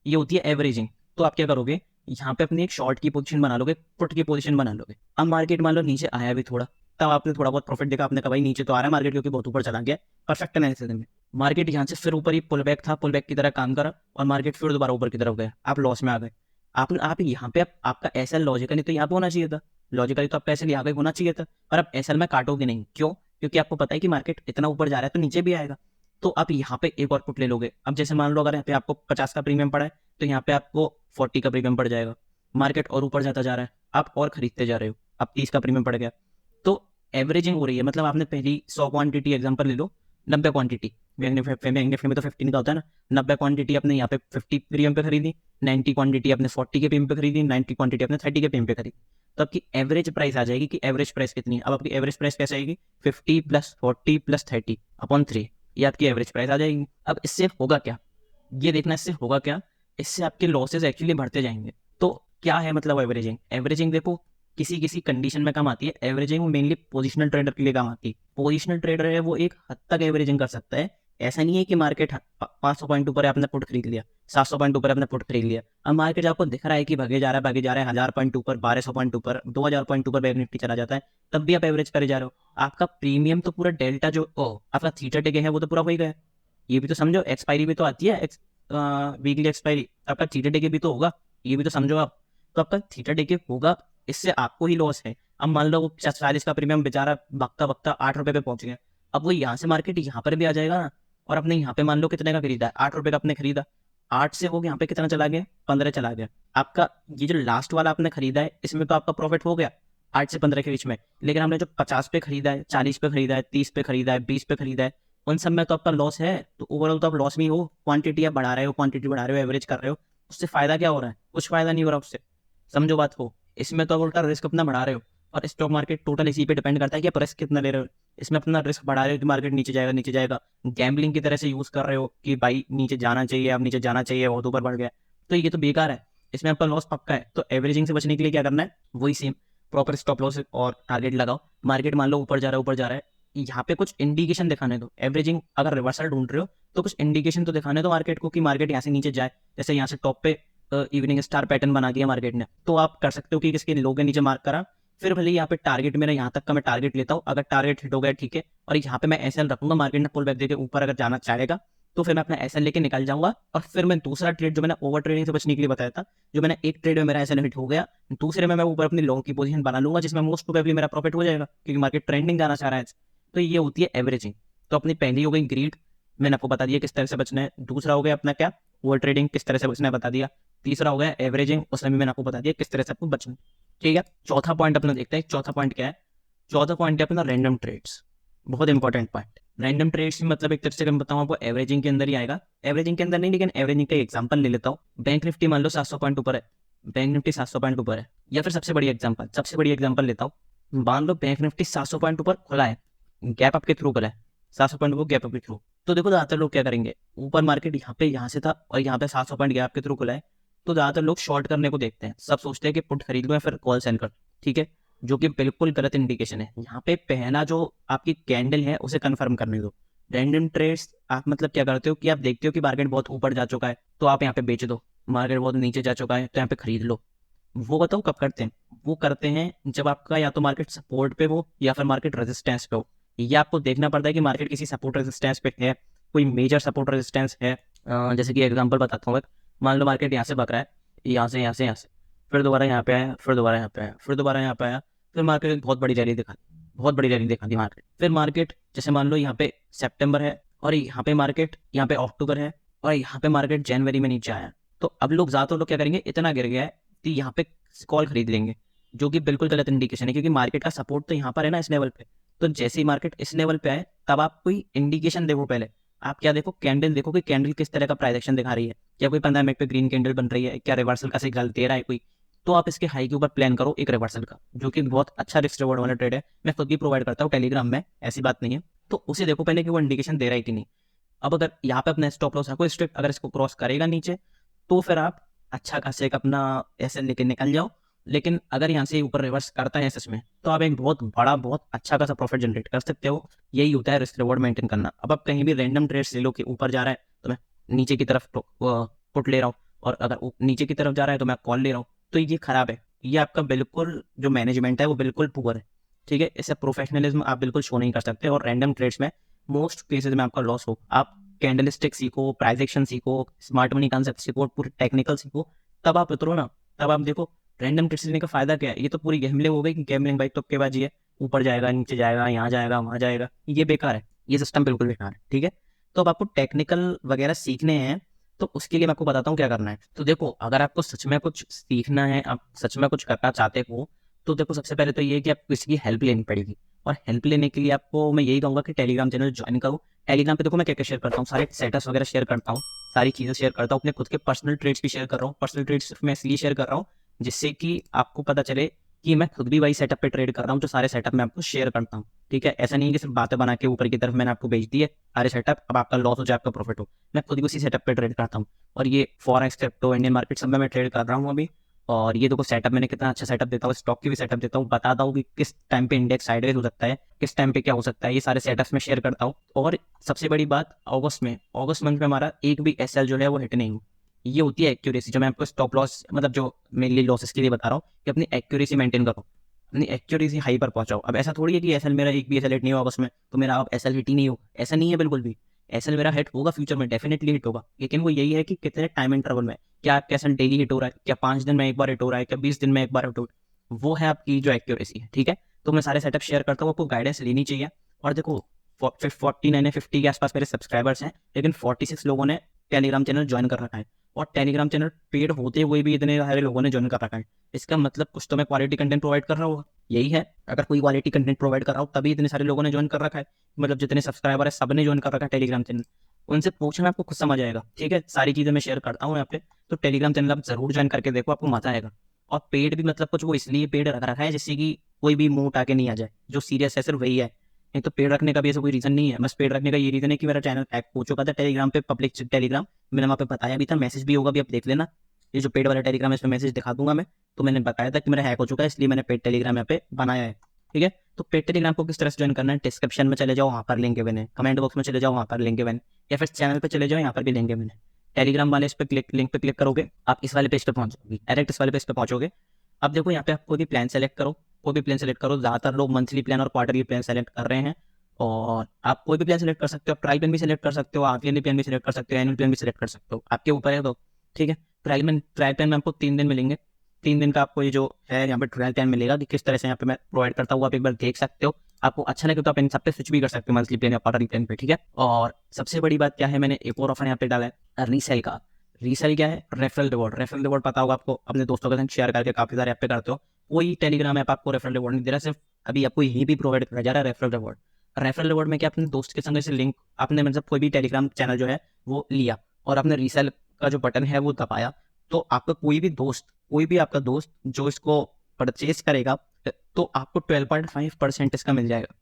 ये होती है एवरेजिंग। तो आप क्या करोगे, यहाँ पे अपनी एक शॉर्ट की पोजीशन बना लोगे, पुट की पोजीशन बना लोगे। अब मार्केट मान लो नीचे आया भी थोड़ा, तब आपने थोड़ा बहुत प्रॉफिट देखा, आपने कहा भाई नीचे तो आ रहा है मार्केट क्योंकि बहुत ऊपर चला गया, परफेक्ट एनालिसिस में मार्केट यहाँ से फिर ऊपर ही पुल बैक था, पुल बैक की तरह काम करा और मार्केट फिर दोबारा ऊपर की तरफ गया, आप लॉस में आ गए। आप यहाँ पे आपका एसएल लॉजिकली तो यहाँ पे होना चाहिए था, लॉजिकली तो आपका एसएल यहाँ पे होना चाहिए था, पर आप एसएल में काटोगे नहीं, क्यों? क्योंकि आपको पता है कि मार्केट इतना ऊपर जा रहा है तो नीचे भी आएगा, तो आप यहाँ पे एक और पुट ले लोगे। अब जैसे मान लो अगर यहाँ पे आपको 50 का प्रीमियम पड़ा है, तो यहाँ पे आपको 40 का प्रीमियम पड़ जाएगा, मार्केट और ऊपर जाता जा रहा है, आप और खरीदते जा रहे हो, अब 30 का प्रीमियम पड़ गया, तो एवरेजिंग हो रही है। मतलब आपने पहली 100 क्वांटिटी एग्जांपल ले लो, 90 क्वांटिटी, बैंक निफ्टी में तो 15 का होता है ना, 90 क्वांटिटी आपने यहाँ पे 50 प्रीमियम पे खरीदी, 90 क्वांटिटी आपने 40 के प्रीमियम पे खरीदी, 90 क्वांटिटी आपने 30 के प्रीमियम पे खरीदी, तो आपकी एवरेज प्राइस आ जाएगी कि एवरेज प्राइस कितनी है। अब आपकी एवरेज प्राइस कैसे आएगी, 50 प्लस 40 प्लस 30 अपॉन 3, ये आपकी एवरेज प्राइस आ जाएगी। अब इससे होगा क्या, ये देखना इससे होगा क्या, इससे आपके लॉसेज एक्चुअली बढ़ते जाएंगे। तो क्या है मतलब एवरेजिंग, एवरेजिंग देखो किसी किसी कंडीशन में काम आती है, एवरेजिंग मेनली पोजिशनल ट्रेडर के लिए काम आती है। पोजिशनल ट्रेडर है वो एक हद तक एवरेजिंग कर सकता है, ऐसा नहीं है कि मार्केट 500 पॉइंट ऊपर है आपने पुट खरीद लिया, 700 पॉइंट ऊपर आपने पुट खरीद लिया, अब मार्केट आपको दिख रहा है कि भागे जा रहा है 1000 पॉइंट ऊपर, 1200 पॉइंट ऊपर, 2000 पॉइंट ऊपर बैंक निफ्टी चला जाता है, तब भी आप एवरेज करे जा रहे हो। आपका प्रीमियम तो पूरा डेल्टा जो आपका थीटा टेके है वो तो पूरा हो ही गया। ये भी तो समझो, एक्सपायरी भी तो आती है, वीकली एक्सपायरी, आपका थीटा टेके भी तो होगा, ये भी तो समझो आप। तो आपका थीटा टेके होगा, इससे आपको ही लॉस है। अब मान लो वो 40 का प्रीमियम बेचारा बकता बकता 8 रुपए पे पहुंच गया, अब वो यहाँ से मार्केट यहाँ पर भी आ जाएगा ना, और अपने यहाँ पे मान लो कितने का खरीदा है, 8 रुपए का आपने खरीदा, 8 से वो यहाँ पे कितना चला गया, 15 चला गया। आपका ये जो लास्ट वाला आपने खरीदा है इसमें तो आपका प्रॉफिट हो गया 8 से 15 के बीच में, लेकिन हमने जो 50 पे खरीदा है, 40 पे खरीदा है, 30 पे खरीदा है, 20 पे खरीदा है, उन सब में तो आपका लॉस है। तो ओवरऑल तो आप लॉस में ही हो, क्वांटिटी आप बढ़ा रहे हो, क्वांटिटी बढ़ा रहे हो, एवरेज कर रहे हो, उससे फायदा क्या हो रहा है, कुछ फायदा नहीं हो रहा उससे, समझो बात को। इसमें तो आप उल्टा रिस्क अपना बढ़ा रहे हो, और स्टॉक मार्केट टोटल इसी पे डिपेंड करता है कि आप रिस्क कितना ले रहे हो। इसमें अपना रिस्क बढ़ा रहे हो कि मार्केट नीचे जाएगा नीचे जाएगा, गैम्बलिंग की तरह से यूज कर रहे हो कि भाई नीचे जाना चाहिए, अब नीचे जाना चाहिए, बहुत ऊपर बढ़ गया, तो ये तो बेकार है, इसमें आपका लॉस पक्का है। तो एवरेजिंग से बचने के लिए क्या करना है, वही सेम प्रॉपर स्टॉप लॉस और टारगेट लगाओ। मार्केट मान लो ऊपर जा रहा है ऊपर जा रहा है, यहाँ पे कुछ इंडिकेशन दिखाने दो। एवरेजिंग अगर रिवर्सल ढूंढ रहे हो तो कुछ इंडिकेशन तो दिखाने दो मार्केट को कि मार्केट यहाँ से नीचे जाए, जैसे यहाँ से टॉप पे इवनिंग स्टार पैटर्न बना दिया मार्केट ने, तो आप कर सकते हो कि किसके लो के नीचे मार्क करा, फिर भले यहाँ पे टारगेट मेरा यहाँ तक का मैं टारगेट लेता हूँ, अगर टारगेट हिट हो गया ठीक है, और यहाँ पे मैं ऐसे रखूंगा, मार्केट ने पुल बैक देके ऊपर अगर जाना चाहेगा तो फिर मैं अपना एसएल लेके निकल जाऊंगा और फिर मैं दूसरा ट्रेड जो मैंने ओवर ट्रेडिंग से बचने के लिए बताया था, जो मैंने एक ट्रेड में मेरा एसएल हिट हो गया, दूसरे में मैं ऊपर अपनी लॉन्ग की पोजीशन बना लूंगा जिसमें मोस्ट प्रोबेबली मेरा प्रॉफिट हो जाएगा क्योंकि मार्केट ट्रेंडिंग जाना चाह रहा है। तो ये होती है एवरेजिंग। तो अपनी पहली हो गई ग्रीड, मैंने आपको बता दिया किस तरह से बचना है। दूसरा हो गया अपना क्या, ओवर ट्रेडिंग, किस तरह से बचना है बता दिया। तीसरा हो गया एवरेजिंग, उसमें भी मैंने आपको बता दिया किस तरह से आपको बचना है। ठीक है, चौथा पॉइंट अपना देखते हैं। चौथा पॉइंट क्या है? चौथा पॉइंट है अपना रैंडम ट्रेड्स। बहुत इंपॉर्टेंट पॉइंट। रैंडम ट्रेड्स मतलब एक तरह से मैं बताऊं आपको एवरेजिंग के अंदर ही आएगा। एवरेजिंग के अंदर नहीं, लेकिन एवरेजिंग का एग्जांपल ले लेता हूँ। बैंक निफ्टी मान लो 700 पॉइंट ऊपर है, बैंक निफ्टी 700 पॉइंट ऊपर है। या फिर सबसे बड़ी एग्जांपल लेता हूँ, मान लो बैंक निफ्टी 700 पॉइंट ऊपर खुला है, गैप अप के थ्रू खुला है, 700 पॉइंट को गैप अप के थ्रू। तो देखो ज्यादातर लोग क्या करेंगे, ऊपर मार्केट यहाँ से था और यहाँ पे 700 पॉइंट गैप के थ्रू खुला है, तो ज्यादातर लोग शॉर्ट करने को देखते हैं। सब सोचते हैं कि पुट खरीद लो या फिर कॉल सेल कर। ठीक है, जो कि बिल्कुल गलत इंडिकेशन है। यहाँ पे पहला जो आपकी कैंडल है उसे कंफर्म करने दो। रैंडम ट्रेड्स आप मतलब क्या करते हो कि आप देखते हो कि मार्केट बहुत ऊपर जा चुका है तो आप यहाँ पे बेच दो, मार्केट बहुत नीचे जा चुका है तो यहाँ पे खरीद लो। वो बताओ कब करते हैं? वो करते हैं जब आपका या तो मार्केट सपोर्ट पे हो या फिर मार्केट रेजिस्टेंस पे हो। ये आपको देखना पड़ता है कि मार्केट किसी सपोर्ट रेजिस्टेंस पे है, कोई मेजर सपोर्ट रेजिस्टेंस है। जैसे कि एग्जांपल बताता हूँ, मान लो मार्केट यहाँ से बक रहा है, यहाँ से, फिर दोबारा यहाँ पे आया, फिर दोबारा यहाँ पे आया, फिर दोबारा यहाँ पे आया, फिर मार्केट बहुत बड़ी रैली दिखा दी मार्केट। फिर मार्केट जैसे मान लो यहाँ पे सितंबर है और यहाँ पे मार्केट यहाँ पे अक्टूबर है और यहाँ पे मार्केट जनवरी में नीचे आया, तो अब लोग ज्यादातर लोग क्या करेंगे, इतना गिर गया है कि यहाँ पे कॉल खरीद लेंगे, जो कि बिल्कुल गलत इंडिकेशन है क्योंकि मार्केट का सपोर्ट तो यहाँ पर है ना, इस लेवल पे। तो जैसे ही मार्केट इस लेवल पे आए तब आप कोई इंडिकेशन देखो। पहले आप क्या देखो, कैंडल देखो कि कैंडल किस तरह का प्राइस एक्शन दिखा रही है। क्या कोई 15 मिनट पे ग्रीन कैंडल बन रही है, क्या रिवर्सल का सिग्नल दे रहा है कोई, तो आप इसके हाई के ऊपर प्लान करो एक रिवर्सल का, जो कि बहुत अच्छा रिस्क रिवॉर्ड वाला ट्रेड है। मैं खुद भी प्रोवाइड करता हूँ टेलीग्राम में, ऐसी बात नहीं है। तो उसे देखो पहले कि वो इंडिकेशन दे रहा है कि नहीं। अब अगर यहाँ पे अपना स्टॉप लॉस रखो स्ट्रिक्ट, अगर इसको क्रॉस करेगा नीचे तो फिर आप अच्छा खासा एक अपना एसएल लेके निकल जाओ। लेकिन अगर यहाँ से ऊपर रिवर्स करता है एसएस में तो आप एक बहुत बड़ा बहुत अच्छा खासा प्रॉफिट जनरेट कर सकते हो। यही होता है रिस्क रिवॉर्ड मेंटेन करना। अब आप कहीं भी रैंडम ट्रेड्स ले लो कि ऊपर जा रहा है तो मैं नीचे की तरफ पुट ले रहा हूँ, और अगर नीचे की तरफ जा रहा है तो मैं कॉल ले रहा हूँ, तो ये खराब है। ये आपका बिल्कुल जो मैनेजमेंट है वो बिल्कुल पुअर है। ठीक है, इससे प्रोफेशनलिज्म आप बिल्कुल शो नहीं कर सकते। और रैंडम ट्रेड्स में मोस्ट केसेस में आपका लॉस हो। आप कैंडलस्टिक सीखो, प्राइस एक्शन सीखो, स्मार्ट मनी कॉन्सेप्ट सीखो, पूरी टेक्निकल सीखो, तब आप उतरो ना। तब आप देखो रैंडम ट्रेड्स लेने का फायदा क्या है। ये तो पूरी गैम्बलिंग हो गई कि गैम्बलिंग भाई तुक्केबाजी है, ऊपर जाएगा नीचे जाएगा, यहाँ जाएगा वहां जाएगा, ये बेकार है, ये सिस्टम बिल्कुल बेकार है। ठीक है, तो अब आपको टेक्निकल वगैरह सीखने हैं तो उसके लिए मैं आपको बताता हूँ क्या करना है। तो देखो अगर आपको सच में कुछ सीखना है, आप सच में कुछ करना चाहते हो, तो देखो सबसे पहले तो ये है कि आपको किसी की हेल्प लेनी पड़ेगी। और हेल्प लेने के लिए आपको मैं यही कहूंगा कि टेलीग्राम चैनल ज्वाइन करो। टेलीग्राम पे देखो मैं क्या क्या शेयर करता हूँ, सारे सेटअप्स वगैरह शेयर करता हूँ, सारी चीजें शेयर करता हूँ, अपने खुद के पर्सनल ट्रेड्स भी शेयर कर रहा हूँ। पर्सनल ट्रेड्स सिर्फ मैं इसलिए शेयर कर रहा हूँ जिससे कि आपको पता चले कि मैं खुद भी वही सेटअप पे ट्रेड कर रहा हूँ, जो सारे सेटअप मैं आपको शेयर करता हूँ। ठीक है, ऐसा नहीं है कि सिर्फ बातें बना के ऊपर की तरफ मैंने आपको भेज दी है सारे सेटअप, अब आपका लॉस हो जाए आपका प्रॉफिट हो। मैं खुद भी उसी सेटअप पे ट्रेड करता हूँ। और ये फॉरेक्स, क्रिप्टो, इंडियन मार्केट सब में मैं ट्रेड कर रहा हूँ अभी। और ये देखो सेटअप मैंने कितना अच्छा सेटअप देता हूँ, स्टॉक की भी सेटअप देता हूँ, बताता हूँ कि किस टाइम पे इंडेक्स साइडवेज हो सकता है, किस टाइम पे क्या हो सकता है, ये सारे सेटअप्स में शेयर करता हूँ। और सबसे बड़ी बात, अगस्त मंथ में हमारा एक भी एसएल जो है वो हिट नहीं हुआ। ये होती है एक्यूरेसी, जो मैं आपको स्टॉप लॉस मतलब जो मेनली लॉसेस के लिए बता रहा हूँ कि अपनी एक्यूरेसी मेंटेन करो, अपनी एक्यूरेसी हाई पर पहुंचाओ। अब ऐसा थोड़ी है कि एसएल मेरा एक भी एसएल हिट नहीं हुआ अगस्त में तो मेरा अब एसएल हिट ही नहीं होगा, ऐसा नहीं है बिल्कुल भी। एसएल मेरा हिट होगा, फ्यूचर में डेफिनेटली हिट होगा, लेकिन वो यही है कि कितने टाइम इंटरवल में, क्या आपका एसएल डेली हिट हो रहा है, क्या 5 दिन में एक बार हिट हो रहा है, क्या 20 दिन में एक बार हिट हो रहा है, वो है आपकी जो एक्यूरेसी है। ठीक है, तो मैं सारे सेटअप शेयर करता हूँ, आपको गाइडेंस लेनी चाहिए। और देखो 49 या 50 के आसपास मेरे सब्सक्राइबर्स हैं, लेकिन 46 लोगों ने टेलीग्राम चैनल ज्वाइन कर रखा है। और टेलीग्राम चैनल पेड होते हुए भी इतने सारे लोगों ने ज्वाइन कर रखा है, इसका मतलब कुछ तो मैं क्वालिटी कंटेंट प्रोवाइड कर रहा हूँ। यही है, अगर कोई क्वालिटी कंटेंट प्रोवाइड कर रहा हूँ तभी इतने सारे लोगों ने ज्वाइन कर रखा है। मतलब जितने सब्सक्राइबर है सब ने ज्वाइन कर रखा है टेलीग्राम चैनल। उनसे पूछना, आपको खुद समझ आएगा। ठीक है, सारी चीजें मैं शेयर करता हूँ यहाँ पे, तो टेलीग्राम चैनल आप जरूर ज्वाइन करके देखो, आपको मजा आएगा। और पेड भी मतलब कुछ वो इसलिए पेड रख रखा है जिससे कि कोई भी मुंह उठा के नहीं आ जाए, जो सीरियस है सिर्फ वही है। नहीं तो पेड रखने का भी ऐसा कोई रीजन नहीं है। बस पेड रखने का ये रीजन है कि मेरा चैनल हैक हो चुका था टेलीग्राम पे, पब्लिक टेलीग्राम मैंने वहाँ पे बताया भी था, मैसेज भी होगा, भी आप देख लेना। ये जो पेड वाला टेलीग्राम है इसमें मैसेज दिखा दूंगा मैं, तो मैंने बताया था कि मेरा हैक हो चुका है, इसलिए मैंने पेड टेलीग्राम यहाँ पे बनाया है। ठीक है, तो पेड टेलीग्राम को किस तरह से ज्वाइन करना है, डिस्क्रिप्शन में चले जाओ, वहाँ पर लिंक गिवन है, कमेंट बॉक्स में चले जाओ, वहाँ पर लिंक गिवन, या फिर चैनल पे चले जाओ, यहाँ पर भी लिंक गिवन है। टेलीग्राम वाले इस पे लिंक पे क्लिक करोगे, आप इस वाले पेज पे पहुंच जाओगे, डायरेक्ट इस वाले पेज पे पहुंचोगे। अब देखो यहाँ पे आप कोई भी प्लान सेलेक्ट करो, कोई भी प्लान सेलेक्ट करो। ज्यादातर लोग मंथली प्लान और क्वार्टरली प्लान सेलेक्ट कर रहे हैं, और आप कोई भी प्लान सेलेक्ट कर सकते हो, आप ट्रायल प्लान भी सेलेक्ट कर सकते हो, हाफ ईयरली प्लान भी सेलेक्ट कर सकते हो, एनुअल प्लान भी सेलेक्ट कर सकते हो, आपके ऊपर है। तो ठीक है, ट्रायल प्लान में आपको 3 दिन मिलेंगे। 3 दिन का आपको ये जो है यहाँ पे ट्रायल प्लान मिलेगा कि किस तरह से यहाँ पे मैं प्रोवाइड करता हूँ, आप एक बार देख सकते हो। आपको अच्छा लगे तो आप इन सब पे स्विच भी कर सकते हो, मंथली प्लान या क्वार्टरली प्लान पे, ठीक है। और सबसे बड़ी बात क्या है, मैंने एक और ऑफर यहाँ पे डाला है रीसेल का। रीसेल क्या है, रेफरल रिवॉर्ड। रेफरल रिवॉर्ड पता होगा आपको, अपने दोस्तों के साथ शेयर करके काफी सारे ऐप पे करते हो। कोई टेलीग्राम ऐप आपको रेफरल रिवॉर्ड नहीं दे रहा, सिर्फ अभी आपको यही भी प्रोवाइड किया जा रहा है रेफरल रिवॉर्ड। रेफरल रिवॉर्ड में क्या, अपने दोस्त के संग से लिंक आपने मतलब कोई भी टेलीग्राम चैनल जो है वो लिया और आपने रीसेल का जो बटन है वो दबाया, तो आपका कोई भी आपका दोस्त जो इसको परचेज करेगा तो आपको 12.5% इसका मिल जाएगा।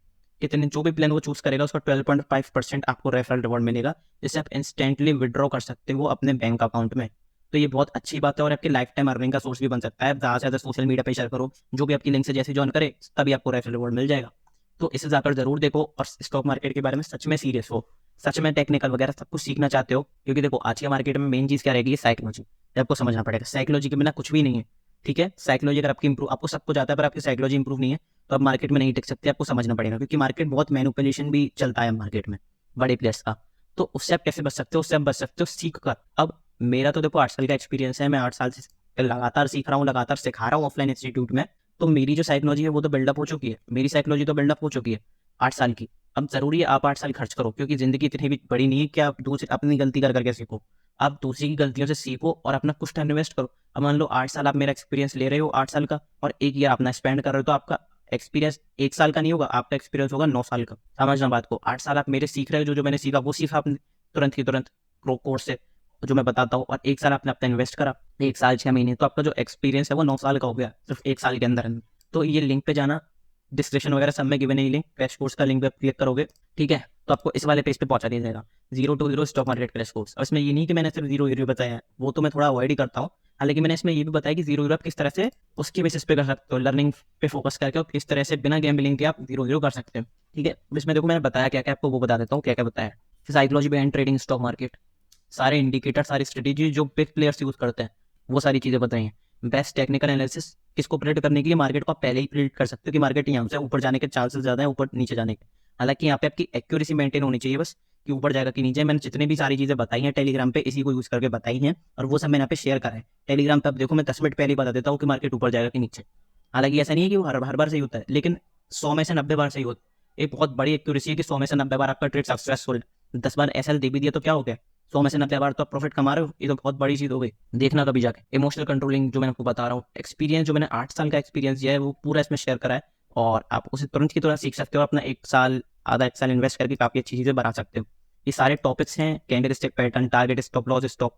कितने जो भी प्लान वो चूज करेगा उसका 12.5% आपको रेफरल रिवॉर्ड मिलेगा, जिससे आप इंस्टेंटली विड्रॉ कर सकते हो अपने बैंक अकाउंट में। तो ये बहुत अच्छी बात है और आपकी लाइफ टाइम अर्निंग का सोर्स भी बन सकता है। ज़्यादा से ज़्यादा सोशल मीडिया पे शेयर करो, जो भी आपकी लिंक से जैसे ज्वाइन करे तभी आपको रेफरल रिवॉर्ड मिल जाएगा। तो इसे जाकर जरूर देखो और स्टॉक मार्केट के बारे में सच में सीरियस हो, सच में टेक्निकल वगैरह सब कुछ सीखना चाहते हो, क्योंकि देखो आज के मार्केट में मेन चीज़ क्या रहेगी, साइकोलॉजी। आपको समझना पड़ेगा, साइकोलॉजी के बिना कुछ भी नहीं है, ठीक है। साइकोलॉजी अगर आपकी इंप्रूव, आपको सब कुछ आता है पर आपकी साइकोलॉजी इंप्रूव नहीं है तो आप मार्केट में नहीं टिक सकते। आपको समझना पड़ेगा, क्योंकि मार्केट बहुत मैनिपुलेशन भी चलता है मार्केट में बड़े प्लेयर्स का। तो उससे आप कैसे बच सकते हो, उससे आप बच सकते हो सीख कर। अब मेरा तो देखो 8 साल का एक्सपीरियंस है, मैं 8 साल से लगातार सीख रहा हूँ, लगातार सिखा रहा हूँ ऑफलाइन इंस्टीट्यूट में। तो मेरी जो साइकोलॉजी है वो तो बिल्डअप हो चुकी है, मेरी साइकोलॉजी तो बिल्डअप हो चुकी है 8 साल की। अब जरूरी है आप 8 साल खर्च करो, क्योंकि जिंदगी इतनी भी बड़ी नहीं है कि आप दूसरी अपनी गलती कर करके सीखो। आप दूसरी की गलतियों से सीखो और अपना कुछ टाइम इन्वेस्ट करो। अब मान लो 8 साल आप मेरा एक्सपीरियंस ले रहे हो 8 साल का, और 1 ईयर अपना स्पेंड कर रहे हो, तो आपका एक्सपीरियंस 1 साल का नहीं होगा, आपका एक्सपीरियंस होगा 9 साल का। समझना बात को, 8 साल आप मेरे सीख रहे हो, जो मैंने सीखा वो सीखा आपने तुरंत की तुरंत कोर्स से जो मैं बताता हूँ, और 1 साल आपने अपना इन्वेस्ट करा, 1 साल 6 महीने, तो आपका जो एक्सपीरियंस है वो 9 साल का हो गया सिर्फ 1 साल के अंदर। तो ये लिंक पे जाना, डिस्क्रिप्शन वगैरह सब में गिवन है लिंक, क्रैश कोर्स का लिंक पे क्लिक करोगे, ठीक है, तो आपको इस वाले पेज पे पहुंचा दिया जाएगा, 0 to 0 stock market crash course. और इसमें ये नहीं कि मैंने सिर्फ 0 बताया है, वो तो मैं थोड़ा अवॉइड ही करता हूँ। हालांकि मैंने इसमें ये भी बताया कि 0 आप किस तरह से उसके बेसिस पे कर सकते हो, लर्निंग पे फोकस करके, और किस तरह से बिना गैम्बलिंग के आप 0 कर सकते हो, ठीक है। इसमें देखो मैंने बताया क्या क्या, आपको वो बता देता हूँ क्या क्या बताया। Psychology behind trading stock market, सारे इंडिकेटर, सारी स्ट्रेटेजी जो बिग प्लेयर्स यूज करते हैं वो सारी चीजें बताई हैं। बेस्ट टेक्निकल एनालिसिस, इसको प्रेडिक्ट करने के लिए मार्केट को आप पहले ही प्रेडिक्ट कर सकते हो कि मार्केट यहाँ से ऊपर जाने के चांसेस ज्यादा है, ऊपर नीचे जाने के। हालांकि यहाँ पे आपकी एक्यूरेसी मेंटेन होनी चाहिए बस, कि ऊपर जाएगा कि नीचे। मैंने जितनी भी सारी चीजें बताई हैं टेलीग्राम पे इसी को यूज करके बताई हैं, और वो सब मैंने यहाँ पे शेयर करा है टेलीग्राम पे। अब देखो मैं 10 मिनट पहले ही बता देता हूँ कि मार्केट ऊपर जाएगा कि नीचे। हालांकि ऐसा नहीं है कि वो हर बार सही होता है, लेकिन 100 में से 90 बार सही होता है। एक बहुत बड़ी एक्यूरेसी है कि 100 में से 90 बार आपका ट्रेड सक्सेसफुल है। 10 बार एसएल दे भी दिया तो क्या हो गया, 100 में से 90 बार तो आप प्रॉफिट कमा रहे हो, ये तो बहुत बड़ी चीज हो गई। देखना कभी जाके। इमोशनल कंट्रोलिंग जो मैंने आपको बता रहा हूँ, एक्सपीरियंस जो मैंने 8 साल का एक्सपीरियंस दिया है वो पूरा इसमें शेयर करा है, और आप उसे तुरंत की तुरंत सीख सकते हो, अपना 1 साल आधा 1 साल इन्वेस्ट करके काफी अच्छी चीजें बना सकते हो। ये सारे टॉपिक्स हैं, candlestick pattern, target, stop loss, stock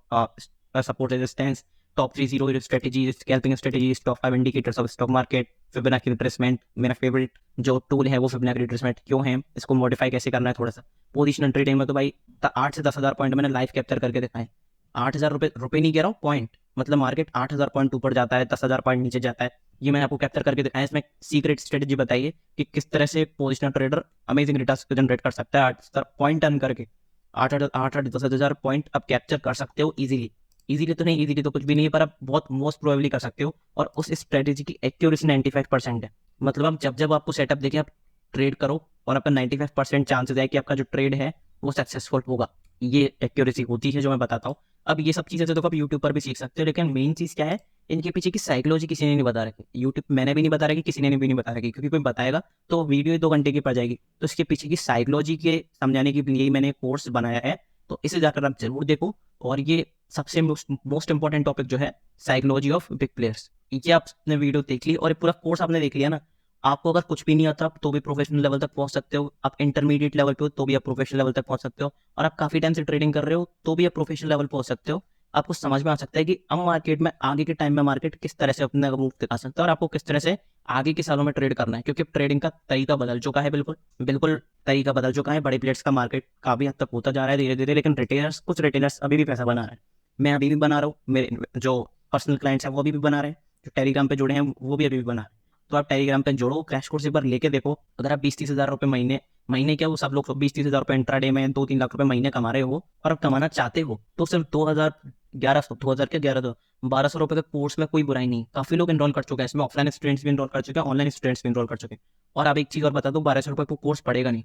support resistance, top 3 0 strategy, scalping strategy, top 5 indicators of stock market, Fibonacci retracement, मेरा फेवरेट जो टूल है वो फिबोनाची रिट्रेसमेंट क्यों है, इसको मॉडिफाई कैसे करना है थोड़ा सा। पोजिशनल ट्रेडिंग में तो भाई 8 से 10 हज़ार पॉइंट मैंने लाइव कैप्चर करके दिखाए। 8 हज़ार रुपए नहीं कह रहा हूँ, पॉइंट, मतलब मार्केट 8 हज़ार पॉइंट ऊपर जाता है, 10 हज़ार पॉइंट नीचे जाता है, ये मैंने आपको कैप्चर करके दिखाया। इसमें सीक्रेट स्ट्रेटेजी बताइए कि किस तरह से positional trader amazing return generate कर सकता है 8 हज़ार पॉइंट टर्न करके। 8-10 हज़ार पॉइंट आप कैप्चर कर सकते हो इजीली। इजीली तो नहीं, इजीली तो कुछ भी नहीं है, पर आप बहुत मोस्ट प्रोबेबली कर सकते हो, और उस स्ट्रेटेजी की एक्यूरेसी 95% है। मतलब आप जब आपको सेटअप देखे आप ट्रेड करो, और आपका 95% चांसेस है कि आपका जो ट्रेड है वो सक्सेसफुल होगा। ये एक्यूरेसी होती है जो मैं बताता हूँ। अब ये सब चीजें तो आप यूट्यूब पर भी सीख सकते हो, लेकिन मेन चीज क्या है, इनके पीछे की साइकोलॉजी किसी ने नहीं बता रखी। यूट्यूब मैंने भी नहीं बता रखी, किसी ने भी नहीं बता रखी, क्योंकि कोई बताएगा तो वीडियो 2 घंटे की पड़ जाएगी। तो इसके पीछे की साइकोलॉजी के समझाने के लिए मैंने कोर्स बनाया है, तो इसे जाकर आप जरूर देखो। और ये सबसे मोस्ट इंपॉर्टेंट टॉपिक जो है, साइकोलॉजी ऑफ बिग प्लेयर्स, ये आपने वीडियो देख ली और पूरा कोर्स आपने देख लिया ना, आपको अगर कुछ भी नहीं आता तो भी प्रोफेशनल लेवल तक पहुंच सकते हो। आप इंटरमीडिएट लेवल पे हो तो भी आप प्रोफेशनल लेवल तक पहुंच सकते हो, और आप काफी टाइम से ट्रेडिंग कर रहे हो तो भी आप प्रोफेशनल लेवल पहुंच सकते हो। आपको समझ में आ सकता है कि अब मार्केट में आगे के टाइम में मार्केट किस तरह से अपना मूव दिखा सकता है, और आपको किस तरह से आगे के सालों में ट्रेड करना है, क्योंकि ट्रेडिंग का तरीका बदल चुका है, बिल्कुल बिल्कुल तरीका बदल चुका है। बड़े प्लेयर्स का मार्केट काफी हद तक होता जा रहा है धीरे धीरे, लेकिन रिटेलर्स, कुछ रिटेलर्स अभी भी पैसा बना रहे हैं। मैं अभी भी बना रहा हूँ, मेरे जो पर्सनल क्लाइंट्स हैं वो अभी भी बना रहे हैं, जो टेलीग्राम पे जुड़े हैं वो भी अभी भी बना रहे हैं। तो आप टेलीग्राम पे जोड़ो, क्रैश कोर्स एक बार लेके देखो। अगर आप 20-30 हज़ार रुपए महीने, महीने क्या, वो सब लोग 20-30 हज़ार रुपए इंट्राडे में 2-3 लाख रुपए महीने कमा रहे हो, और आप कमाना चाहते हो, तो सिर्फ 12,000 रुपए के कोर्स में कोई बुराई नहीं। काफी लोग एनरोल कर चुके हैं इसमें, ऑफलाइन स्टूडेंट्स भी एनरोल कर चुके हैं, ऑनलाइन स्टूडेंट्स भी एनरोल कर चुके हैं। और आप एक चीज और बता दो, 1200 रुपए को कोर्स पड़ेगा नहीं,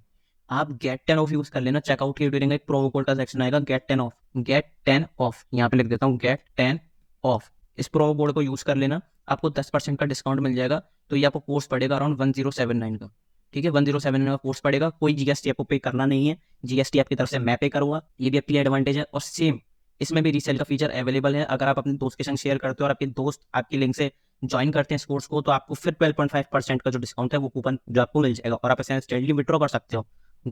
आप गेट 10 ऑफ यूज कर लेना, चेकआउट के ड्यूरिंग एक प्रोमो कोड का सेक्शन आएगा, गेट 10 ऑफ, गेट 10 ऑफ, यहाँ पे लिख देता हूँ गेट 10 ऑफ। इस प्रोमो कोड को यूज कर लेना, आपको 10% का डिस्काउंट मिल जाएगा। तो ये आपको कोर्स पड़ेगा अराउंड 1079 का, ठीक है, 1079 का कोर्स पड़ेगा। कोई जीएसटी आपको पे करना नहीं है, जीएसटी आपकी तरफ से मैं पे करूंगा, ये भी आपके लिए एडवांटेज है। और सेम इसमें भी रीसेल का फीचर अवेलेबल है। अगर आप अपने दोस्त के संग शेयर करते हो और आपके दोस्त आपकी लिंक से ज्वाइन करते हैं इस कोर्स को, तो आपको फिर 12.5% का जो डिस्काउंट है वो कूपन जो आपको मिल जाएगा, और आप इसे इंस्टेंटली विड्रॉ कर सकते हो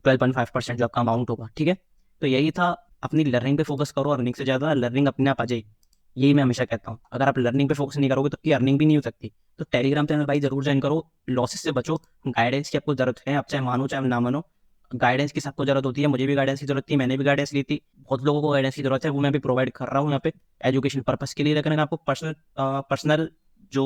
12.5% जो आपका अमाउंट होगा, ठीक है। तो यही था, अपनी लर्निंग पे फोकस करो, अर्निंग से ज़्यादा लर्निंग अपने आप आ जाएगी, यही मैं हमेशा कहता हूँ। अगर आप लर्निंग पे फोकस नहीं करोगे तो आपकी अर्निंग भी नहीं हो सकती। तो टेलीग्राम चैनल भाई जरूर ज्वाइन करो, लॉसेस से बचो, गाइडेंस की आपको जरूरत है, आप चाहे मानो चाहे ना मानो, गाइडेंस की सबको जरूरत होती है। मुझे भी गाइडेंस की जरूरत थी, मैंने भी गाइडेंस ली थी, बहुत लोगों को गाइडेंस की जरूरत है, वो मैं भी प्रोवाइड कर रहा हूँ यहाँ पे एजुकेशन पर्पस के लिए। लेकिन अगर आपको पर्सनल जो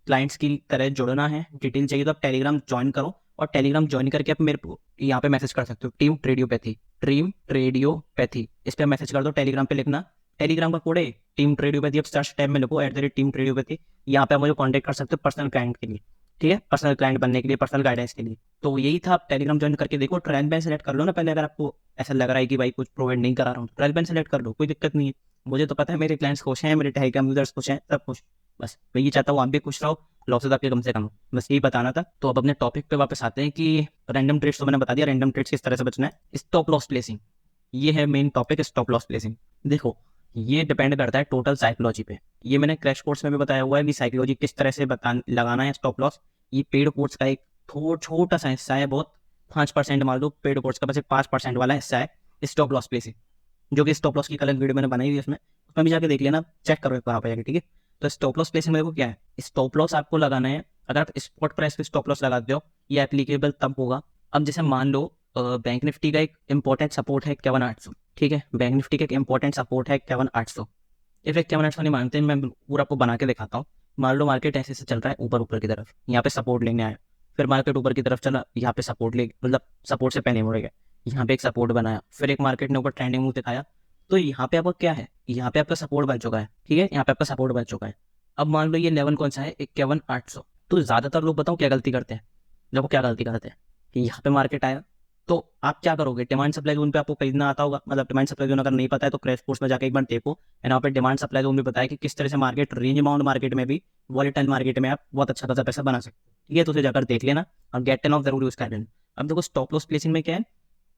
क्लाइंट्स की तरह जुड़ना है, डिटेल चाहिए, तो आप टेलीग्राम ज्वाइन करो। और टेलीग्राम ज्वाइन करके आप मेरे को यहाँ पे मैसेज कर सकते हो, टीम ट्रेडियोपैथी, टीम ट्रेडियोपैथी, इस पर मैसेज कर दो, टेलीग्राम पे लिखना, टेलीग्राम का कोड है टीम ट्रेडियोपैथी, आप सर्च टैब में लिखो @टीम ट्रेडियोपैथी, यहाँ पे आप मुझे कॉन्टैक्ट कर सकते हो पर्सनल क्लाइंट के लिए, ठीक है, पर्सनल क्लाइंट बनने के लिए, पर्सनल गाइडेंस के लिए। तो यही था, आप टेलीग्राम ज्वाइन करके देखो, ट्रायल बैन सेलेक्ट कर लो ना पहले, अगर आपको ऐसा लग रहा है कि भाई कुछ प्रोवाइड नहीं करा रहा हूँ, ट्रायल बैन सेलेक्ट कर लो, कोई दिक्कत नहीं है। मुझे तो पता है मेरे क्लाइंट्स खुश हैं, मेरे टेलीग्राम यूजर्स खुश हैं, सब खुश। बस मैं ये चाहता हूँ आप भी खुश रहो, लॉसेस आपके कम से कम, बस यही बताना था। तो अब अपने टॉपिक पे वापस आते हैं कि रैंडम ट्रेड्स तो मैंने बता दिया, रैंडम ट्रेड्स किस तरह से बचना है। स्टॉप लॉस प्लेसिंग, ये है main topic, stop loss placing. देखो ये डिपेंड करता है टोटल साइकोलॉजी पे, ये मैंने क्रैश कोर्स में भी बताया हुआ है कि साइकोलॉजी किस तरह से लगाना है स्टॉप लॉस। ये पेड कोर्स का एक छोटा सा हिस्सा है, बहुत 5% मान लो, पेड कोर्स का बस एक 5% वाला हिस्सा है स्टॉप लॉस प्लेसिंग, जो कि स्टॉप लॉस की कल वीडियो मैंने बनाई हुई है, उसमें भी जाके देख लेना, चेक करो वहाँ पे जाके, ठीक है। तो स्टॉप लॉस प्लेसिंग में देखो क्या है, स्टॉप लॉस आपको लगाना है, अगर आप स्पॉट प्राइस पे स्टॉप लॉस लगाते हो, ये एप्लीकेबल तब होगा, अब जैसे मान लो बैंक निफ्टी का एक इंपॉर्टेंट सपोर्ट है 51,800, ठीक है, बैंक निफ्टी का एक इंपॉर्टेंट सपोर्ट है 51,800, इफ 51,800 नहीं मानते, मैं पूरा आपको बना के दिखाता हूँ। मान लो मार्केट ऐसे से चल रहा है ऊपर ऊपर की तरफ, यहाँ पे सपोर्ट लेने आया, फिर मार्केट ऊपर की तरफ चला, यहाँ पे सपोर्ट ले, मतलब सपोर्ट से पहले मुड़ गया, यहाँ पे एक सपोर्ट बनाया, फिर एक मार्केट ने ऊपर ट्रेंडिंग मूव दिखाया, तो यहाँ पे आपका क्या है, यहाँ पे आपका सपोर्ट बन चुका है, ठीक है, यहाँ पे आपका सपोर्ट बन चुका है। अब मान लो ये लेवल कौन सा है, 51,800। तो ज्यादातर लोग बताओ क्या गलती करते हैं, देखो क्या गलती करते हैं कि यहाँ पे मार्केट आया, तो आप क्या करोगे, डिमांड सप्लाई जोन पे आपको खरीदना आता होगा, मतलब डिमांड सप्लाई जोन अगर नहीं पता है तो क्रैश कोर्स में जाके एक बार देखो, यहाँ पे डिमांड सप्लाई जोन भी बताया कि किस तरह से मार्केट, रेंज बाउंड मार्केट में भी, वॉलेटाइल मार्केट में आप बहुत अच्छा खासा पैसा बना सकते हो, ठीक है। तो उसे जाकर देख लेना और गेट 10 ऑफ जरूर यूज कर लेना। अब देखो स्टॉप लॉस प्लेसिंग में क्या है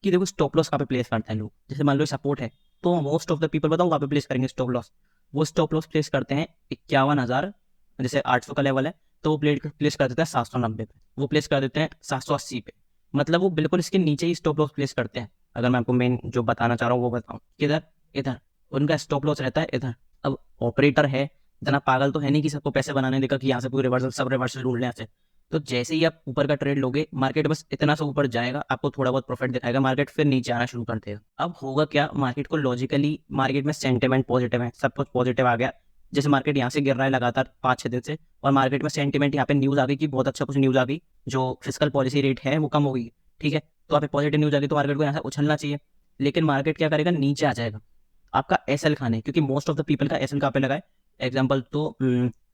कि देखो स्टॉप लॉस कहाँ पे प्लेस करते हैं लोग, जैसे मान लो सपोर्ट है, तो मोस्ट ऑफ द पीपल बताऊँ कहाँ पे प्लेस करेंगे स्टॉप लॉस, वो स्टॉप लॉस प्लेस करते हैं 51,000, जैसे 800 का लेवल है, तो वो प्लेस कर देते हैं 790 पे, वो प्लेस कर देते हैं 780 पे, मतलब वो बिल्कुल इसके नीचे ही स्टॉप लॉस प्लेस करते हैं। अगर मैं आपको मेन जो बताना चाह रहा हूँ वो बताऊँ, किधर, इधर उनका स्टॉप लॉस रहता है, इधर। अब ऑपरेटर है, इतना पागल तो है नहीं कि सबको पैसे बनाने देगा कि यहाँ से पूरे रिवर्सल, सब रिवर्सल ढूंढ लें ऐसे। तो जैसे ही आप ऊपर का ट्रेड लोगे, मार्केट बस इतना सा ऊपर जाएगा, आपको थोड़ा बहुत प्रॉफिट दिखाएगा, मार्केट फिर नीचे आना शुरू कर देगा। अब होगा क्या, मार्केट को लॉजिकली, मार्केट में सेंटिमेंट पॉजिटिव है, सब कुछ पॉजिटिव आ गया, जैसे मार्केट यहाँ से गिर रहा है लगातार 5-6 दिन से, और मार्केट में सेंटिमेंट यहाँ पे न्यूज आ गई कि बहुत अच्छा कुछ न्यूज आ गई, जो फिस्कल पॉलिसी रेट है वो कम हो गई, ठीक है। तो आप पॉजिटिव न्यूज आ गई तो मार्केट को यहाँ से उछलना चाहिए, लेकिन मार्केट क्या करेगा, नीचे आ जाएगा आपका एसएल खाने, क्योंकि मोस्ट ऑफ द पीपल का एसएल कहाँ पे लगा है, एग्जाम्पल तो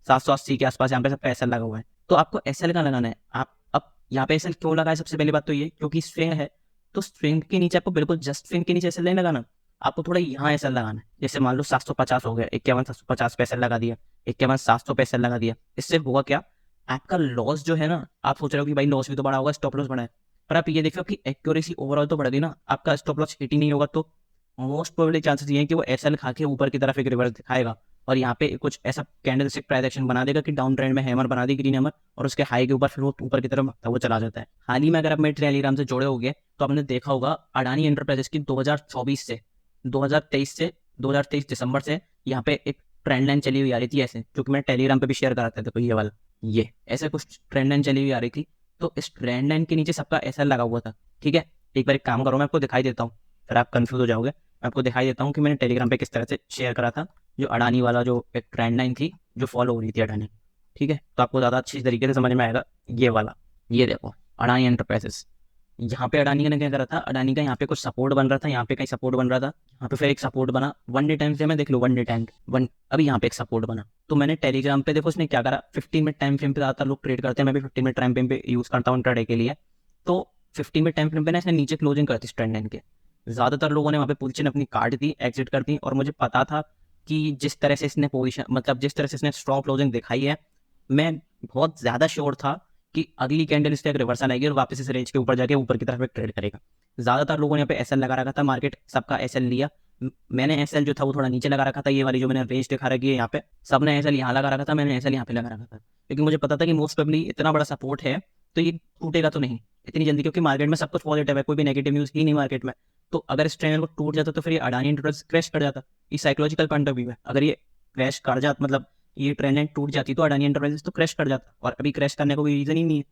780 के आसपास यहाँ पे सबका एसएल लगा हुआ है, तो आपको एसएल का लगाना है। आप अब यहाँ पे एसएल क्यों लगा है, सबसे पहली बात तो ये क्योंकि स्विंग है, तो स्विंग के नीचे आपको बिल्कुल जस्ट स्विंग के नीचे एसएल नहीं लगाना, आपको थोड़ा यहाँ एसएल लगाना है। जैसे मान लो 750 हो गया, 51,750 पे एसएल लगा दिया, 51,700 पे एसएल लगा दिया, इससे होगा क्या, आपका लॉस जो है ना, आप सोच रहे हो कि भाई लॉस भी तो बड़ा होगा, स्टॉप लॉस बड़ा है, पर आप ये देखो आपकी एक्यूरेसी ओवरऑल तो बढ़ गई ना, आपका स्टॉप लॉस हिट ही नहीं होगा, तो मोस्ट प्रोबेबली चांसेस ये हैं कि वो एसएल खा के ऊपर की तरफ एक रिवर्स दिखाएगा, और यहाँ पे कुछ ऐसा कैंडलस्टिक प्राइस एक्शन बना देगा कि डाउन ट्रेंड में हैमर बना दी, ग्रीन हैमर, और उसके हाई के ऊपर फिर वो ऊपर की तरफ भागता वो चला जाता है। हाल ही में अगर आप मेरे टेलीग्राम से जुड़े होंगे तो आपने देखा होगा अडानी एंटरप्राइजेस की 2024 से 2023 दिसंबर से यहाँ पे एक ट्रेंड लाइन चली हुई आ रही थी ऐसे, जो कि मैंने टेलीग्राम पे भी शेयर करा था, देखो ये वाला, ये ऐसे कुछ ट्रेंड लाइन चली हुई आ रही थी, तो इस ट्रेंड लाइन के नीचे सबका एसएल लगा हुआ था, ठीक है। एक बार एक काम करो, मैं आपको दिखाई देता हूँ, फिर आप कंफ्यूज हो जाओगे, मैं आपको दिखाई देता हूँ कि मैंने टेलीग्राम पे किस तरह से शेयर करा था, जो अडानी वाला जो एक ट्रेंड लाइन थी जो फॉलो हो रही थी अडानी, ठीक है, तो आपको ज़्यादा अच्छी तरीके से समझ में आएगा। ये वाला, ये देखो अडानी एंटरप्राइजेस, यहाँ पे अडानी ने क्या करा था, अडानी का यहाँ पे कुछ सपोर्ट बन रहा था, यहाँ पे कहीं सपोर्ट बन रहा था, यहाँ पे फिर एक सपोर्ट बना, वन डे टाइम फ्रेम में देख लो, वन डे टाइम वन, अभी यहाँ पे एक सपोर्ट बना, तो मैंने टेलीग्राम पे देखो उसने क्या करा, 15 मिनट टाइम फ्रेम पे ज़्यादातर लोग ट्रेड करते हैं, मैं भी 15 मिनट टाइम फ्रेम पे यूज़ करता हूँ इंट्राडे के लिए, तो 15 मिनट टाइम फ्रेम पे ना इसने नीचे क्लोजिंग करती ट्रेंड लाइन के। ज़्यादातर लोगों ने वहाँ पे पोजीशन अपनी काट दी, एग्जिट कर दी, और मुझे पता था कि जिस तरह से इसने पोजीशन मतलब जिस तरह से इसने स्ट्रॉन्ग क्लोजिंग दिखाई है, मैं बहुत ज़्यादा श्योर था कि अगली कैंडल इसका एक रिवर्सल आएगी और वापस इस रेंज के ऊपर जाके ऊपर की तरफ एक ट्रेड करेगा। ज़्यादातर लोगों ने यहाँ पे एसएल लगा रखा था, मार्केट सबका एसएल लिया। मैंने एसएल जो था वो थोड़ा नीचे लगा रखा था, ये वाली जो मैंने रेंज दिखा रखी है यहाँ पे, सबने एसएल यहाँ लगा रखा था, मैंने एसएल यहाँ पे लगा रखा था, क्योंकि मुझे पता था कि मोस्ट प्रोबेबली इतना बड़ा सपोर्ट है तो ये टूटेगा तो नहीं इतनी जल्दी, क्योंकि मार्केट में सब कुछ पॉजिटिव है, कोई भी नेगेटिव न्यूज़ ही नहीं मार्केट में। तो अगर इस ट्रेंड को टूट जाता तो फिर ये अडानी एंटरप्राइज क्रैश कर जाता। ये साइकोलॉजिकल पॉइंट ऑफ व्यू है, अगर ये क्रैश कर जाता मतलब ये ट्रेंड लाइन टूट जाती तो अडानी एंटरप्राइजेस तो क्रैश कर जाता, और अभी क्रैश करने को कोई रीजन ही नहीं है।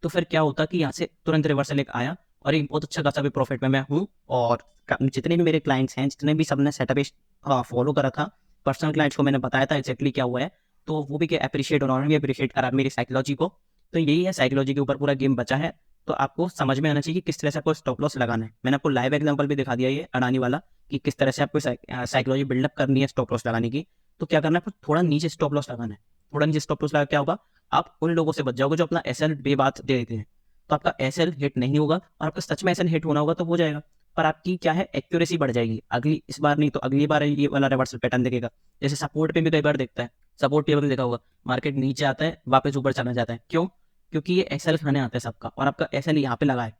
तो फिर क्या होता कि यहाँ से तुरंत रिवर्सल एक आया और एक बहुत अच्छा खासा भी प्रॉफिट में मैं हूँ, और जितने भी मेरे क्लाइंट्स हैं, जितने भी सबने सेटअप फॉलो करा था, पर्सनल क्लाइंट्स को मैंने बताया था एक्जैक्टली क्या हुआ है, तो वो भी क्या अप्रिशिएट, उन्होंने भी अप्रिशिएट करा मेरी साइकोलॉजी को। तो यही है, साइकोलॉजी के ऊपर पूरा गेम बचा है। तो आपको समझ में आना चाहिए कि किस तरह से आपको स्टॉप लॉस लगाना है। मैंने आपको लाइव एग्जांपल भी दिखा दिया ये अडानी वाला, कि किस तरह से आपको साइकोलॉजी बिल्डअप करनी है स्टॉप लॉस लगाने की। तो क्या करना है, आपको थोड़ा नीचे स्टॉप लॉस लगाना है। थोड़ा नीचे स्टॉप लॉस लगा क्या होगा, आप उन लोगों से बच जाओगे जो अपना एसएल बेबात दे देते हैं। तो आपका एसएल हिट नहीं होगा, और आपका सच में एसएल हिट होना होगा तो हो जाएगा, पर आपकी क्या है, एक्यूरेसी बढ़ जाएगी। अगली इस बार नहीं तो अगली बार ये वाला रिवर्सल पैटर्न देखेगा। जैसे सपोर्ट पे भी कई बार देखता है, सपोर्ट पे भी देखा होगा, मार्केट नीचे आता है वापस ऊपर चला जाता है। क्यों? क्योंकि ये एसएल खाने आता है सबका, और आपका एसएल यहाँ पे लगा है,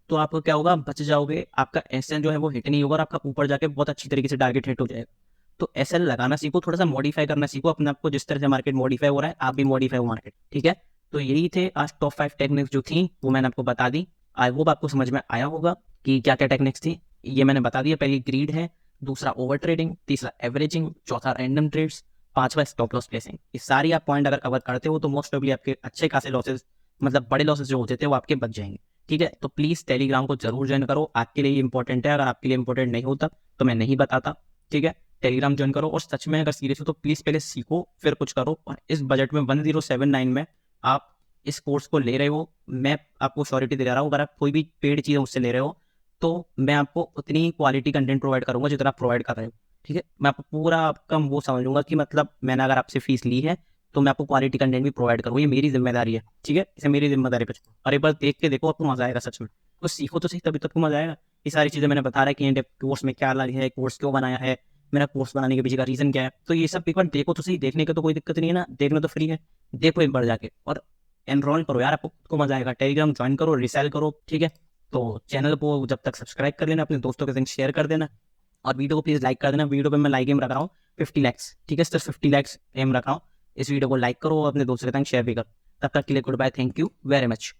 तो आपको क्या होगा, बच जाओगे, आपका एसएल जो है वो हिट नहीं होगा, और आपका ऊपर जाके बहुत अच्छी तरीके से टारगेट हिट हो जाएगा। तो एसएल लगाना सीखो, थोड़ा सा मॉडिफाई करना सीखो अपने आप को, जिस तरह से मार्केट मॉडिफाई हो रहा है आप भी मॉडिफाई हो मार्केट, ठीक है। तो यही थे आज टॉप 5 टेक्निक्स जो थी वो मैंने आपको बता दी। आई होप आपको समझ में आया होगा कि क्या क्या टेक्निक्स थी, ये मैंने बता दिया। पहली ग्रीड है, दूसरा ओवर ट्रेडिंग, तीसरा एवरेजिंग, चौथा रैंडम ट्रेड्स, पांचवा स्टॉप लॉस प्लेसिंग। ये सारी आप पॉइंट अगर कवर करते हो तो मोस्ट प्रोबेबली आपके अच्छे खासे लॉसेस, मतलब बड़े लॉसेस जो होते थे वो आपके बच जाएंगे, ठीक है। तो प्लीज टेलीग्राम को जरूर ज्वाइन करो, आपके लिए इंपॉर्टेंट है। अगर आपके लिए इंपॉर्टेंट नहीं होता तो मैं नहीं बताता, ठीक है। टेलीग्राम ज्वाइन करो, और सच में अगर सीरियस हो तो प्लीज पहले सीखो फिर कुछ करो। और इस बजट में 1079 में आप इस कोर्स को ले रहे हो, मैं आपको श्योरिटी दे रहा हूँ, अगर आप कोई भी पेड चीज़ मुझसे ले रहे हो तो मैं आपको उतनी ही क्वालिटी कंटेंट प्रोवाइड करूंगा जितना आप प्रोवाइड कर रहे हो, ठीक है। मैं आपको पूरा आपका वो समझूंगा कि मतलब मैंने अगर आपसे फीस ली है तो मैं आपको क्वालिटी कंटेंट भी प्रोवाइड करूँगा, ये मेरी जिम्मेदारी है, ठीक है। इसे मेरी जिम्मेदारी पे छोड़ो, और एक बार देख के देखो, आपको मजा आएगा सच में। तो सीखो तो सही, तभी तो आपको मजा आएगा। ये सारी चीज़ें मैंने बता रहा है कि इन कोर्स में क्या अलग है, कोर्स क्यों बनाया है, मेरा कोर्स बनाने के पीछे का रीजन क्या है, तो ये सब एक बार देखो तो सही। देखने का तो कोई दिक्कत नहीं है ना, देखना तो फ्री है, देखो एक बार जाके और एनरोल करो यार, आपको खुद को मजा आएगा। टेलीग्राम ज्वाइन करो, रिसेल करो, ठीक है। तो चैनल को जब तक सब्सक्राइब कर लेना, अपने दोस्तों के संग शेयर कर देना, और वीडियो को प्लीज लाइक कर देना। वीडियो पे मैं लाइक एम रख रहा हूँ 50 लैक्स, ठीक है, सिर्फ 50 लैक्स एम रख रहा हूँ। इस वीडियो को लाइक करो, अपने दोस्तों के संग शेयर भी करो। तब तक के लिए good bye, thank you very much.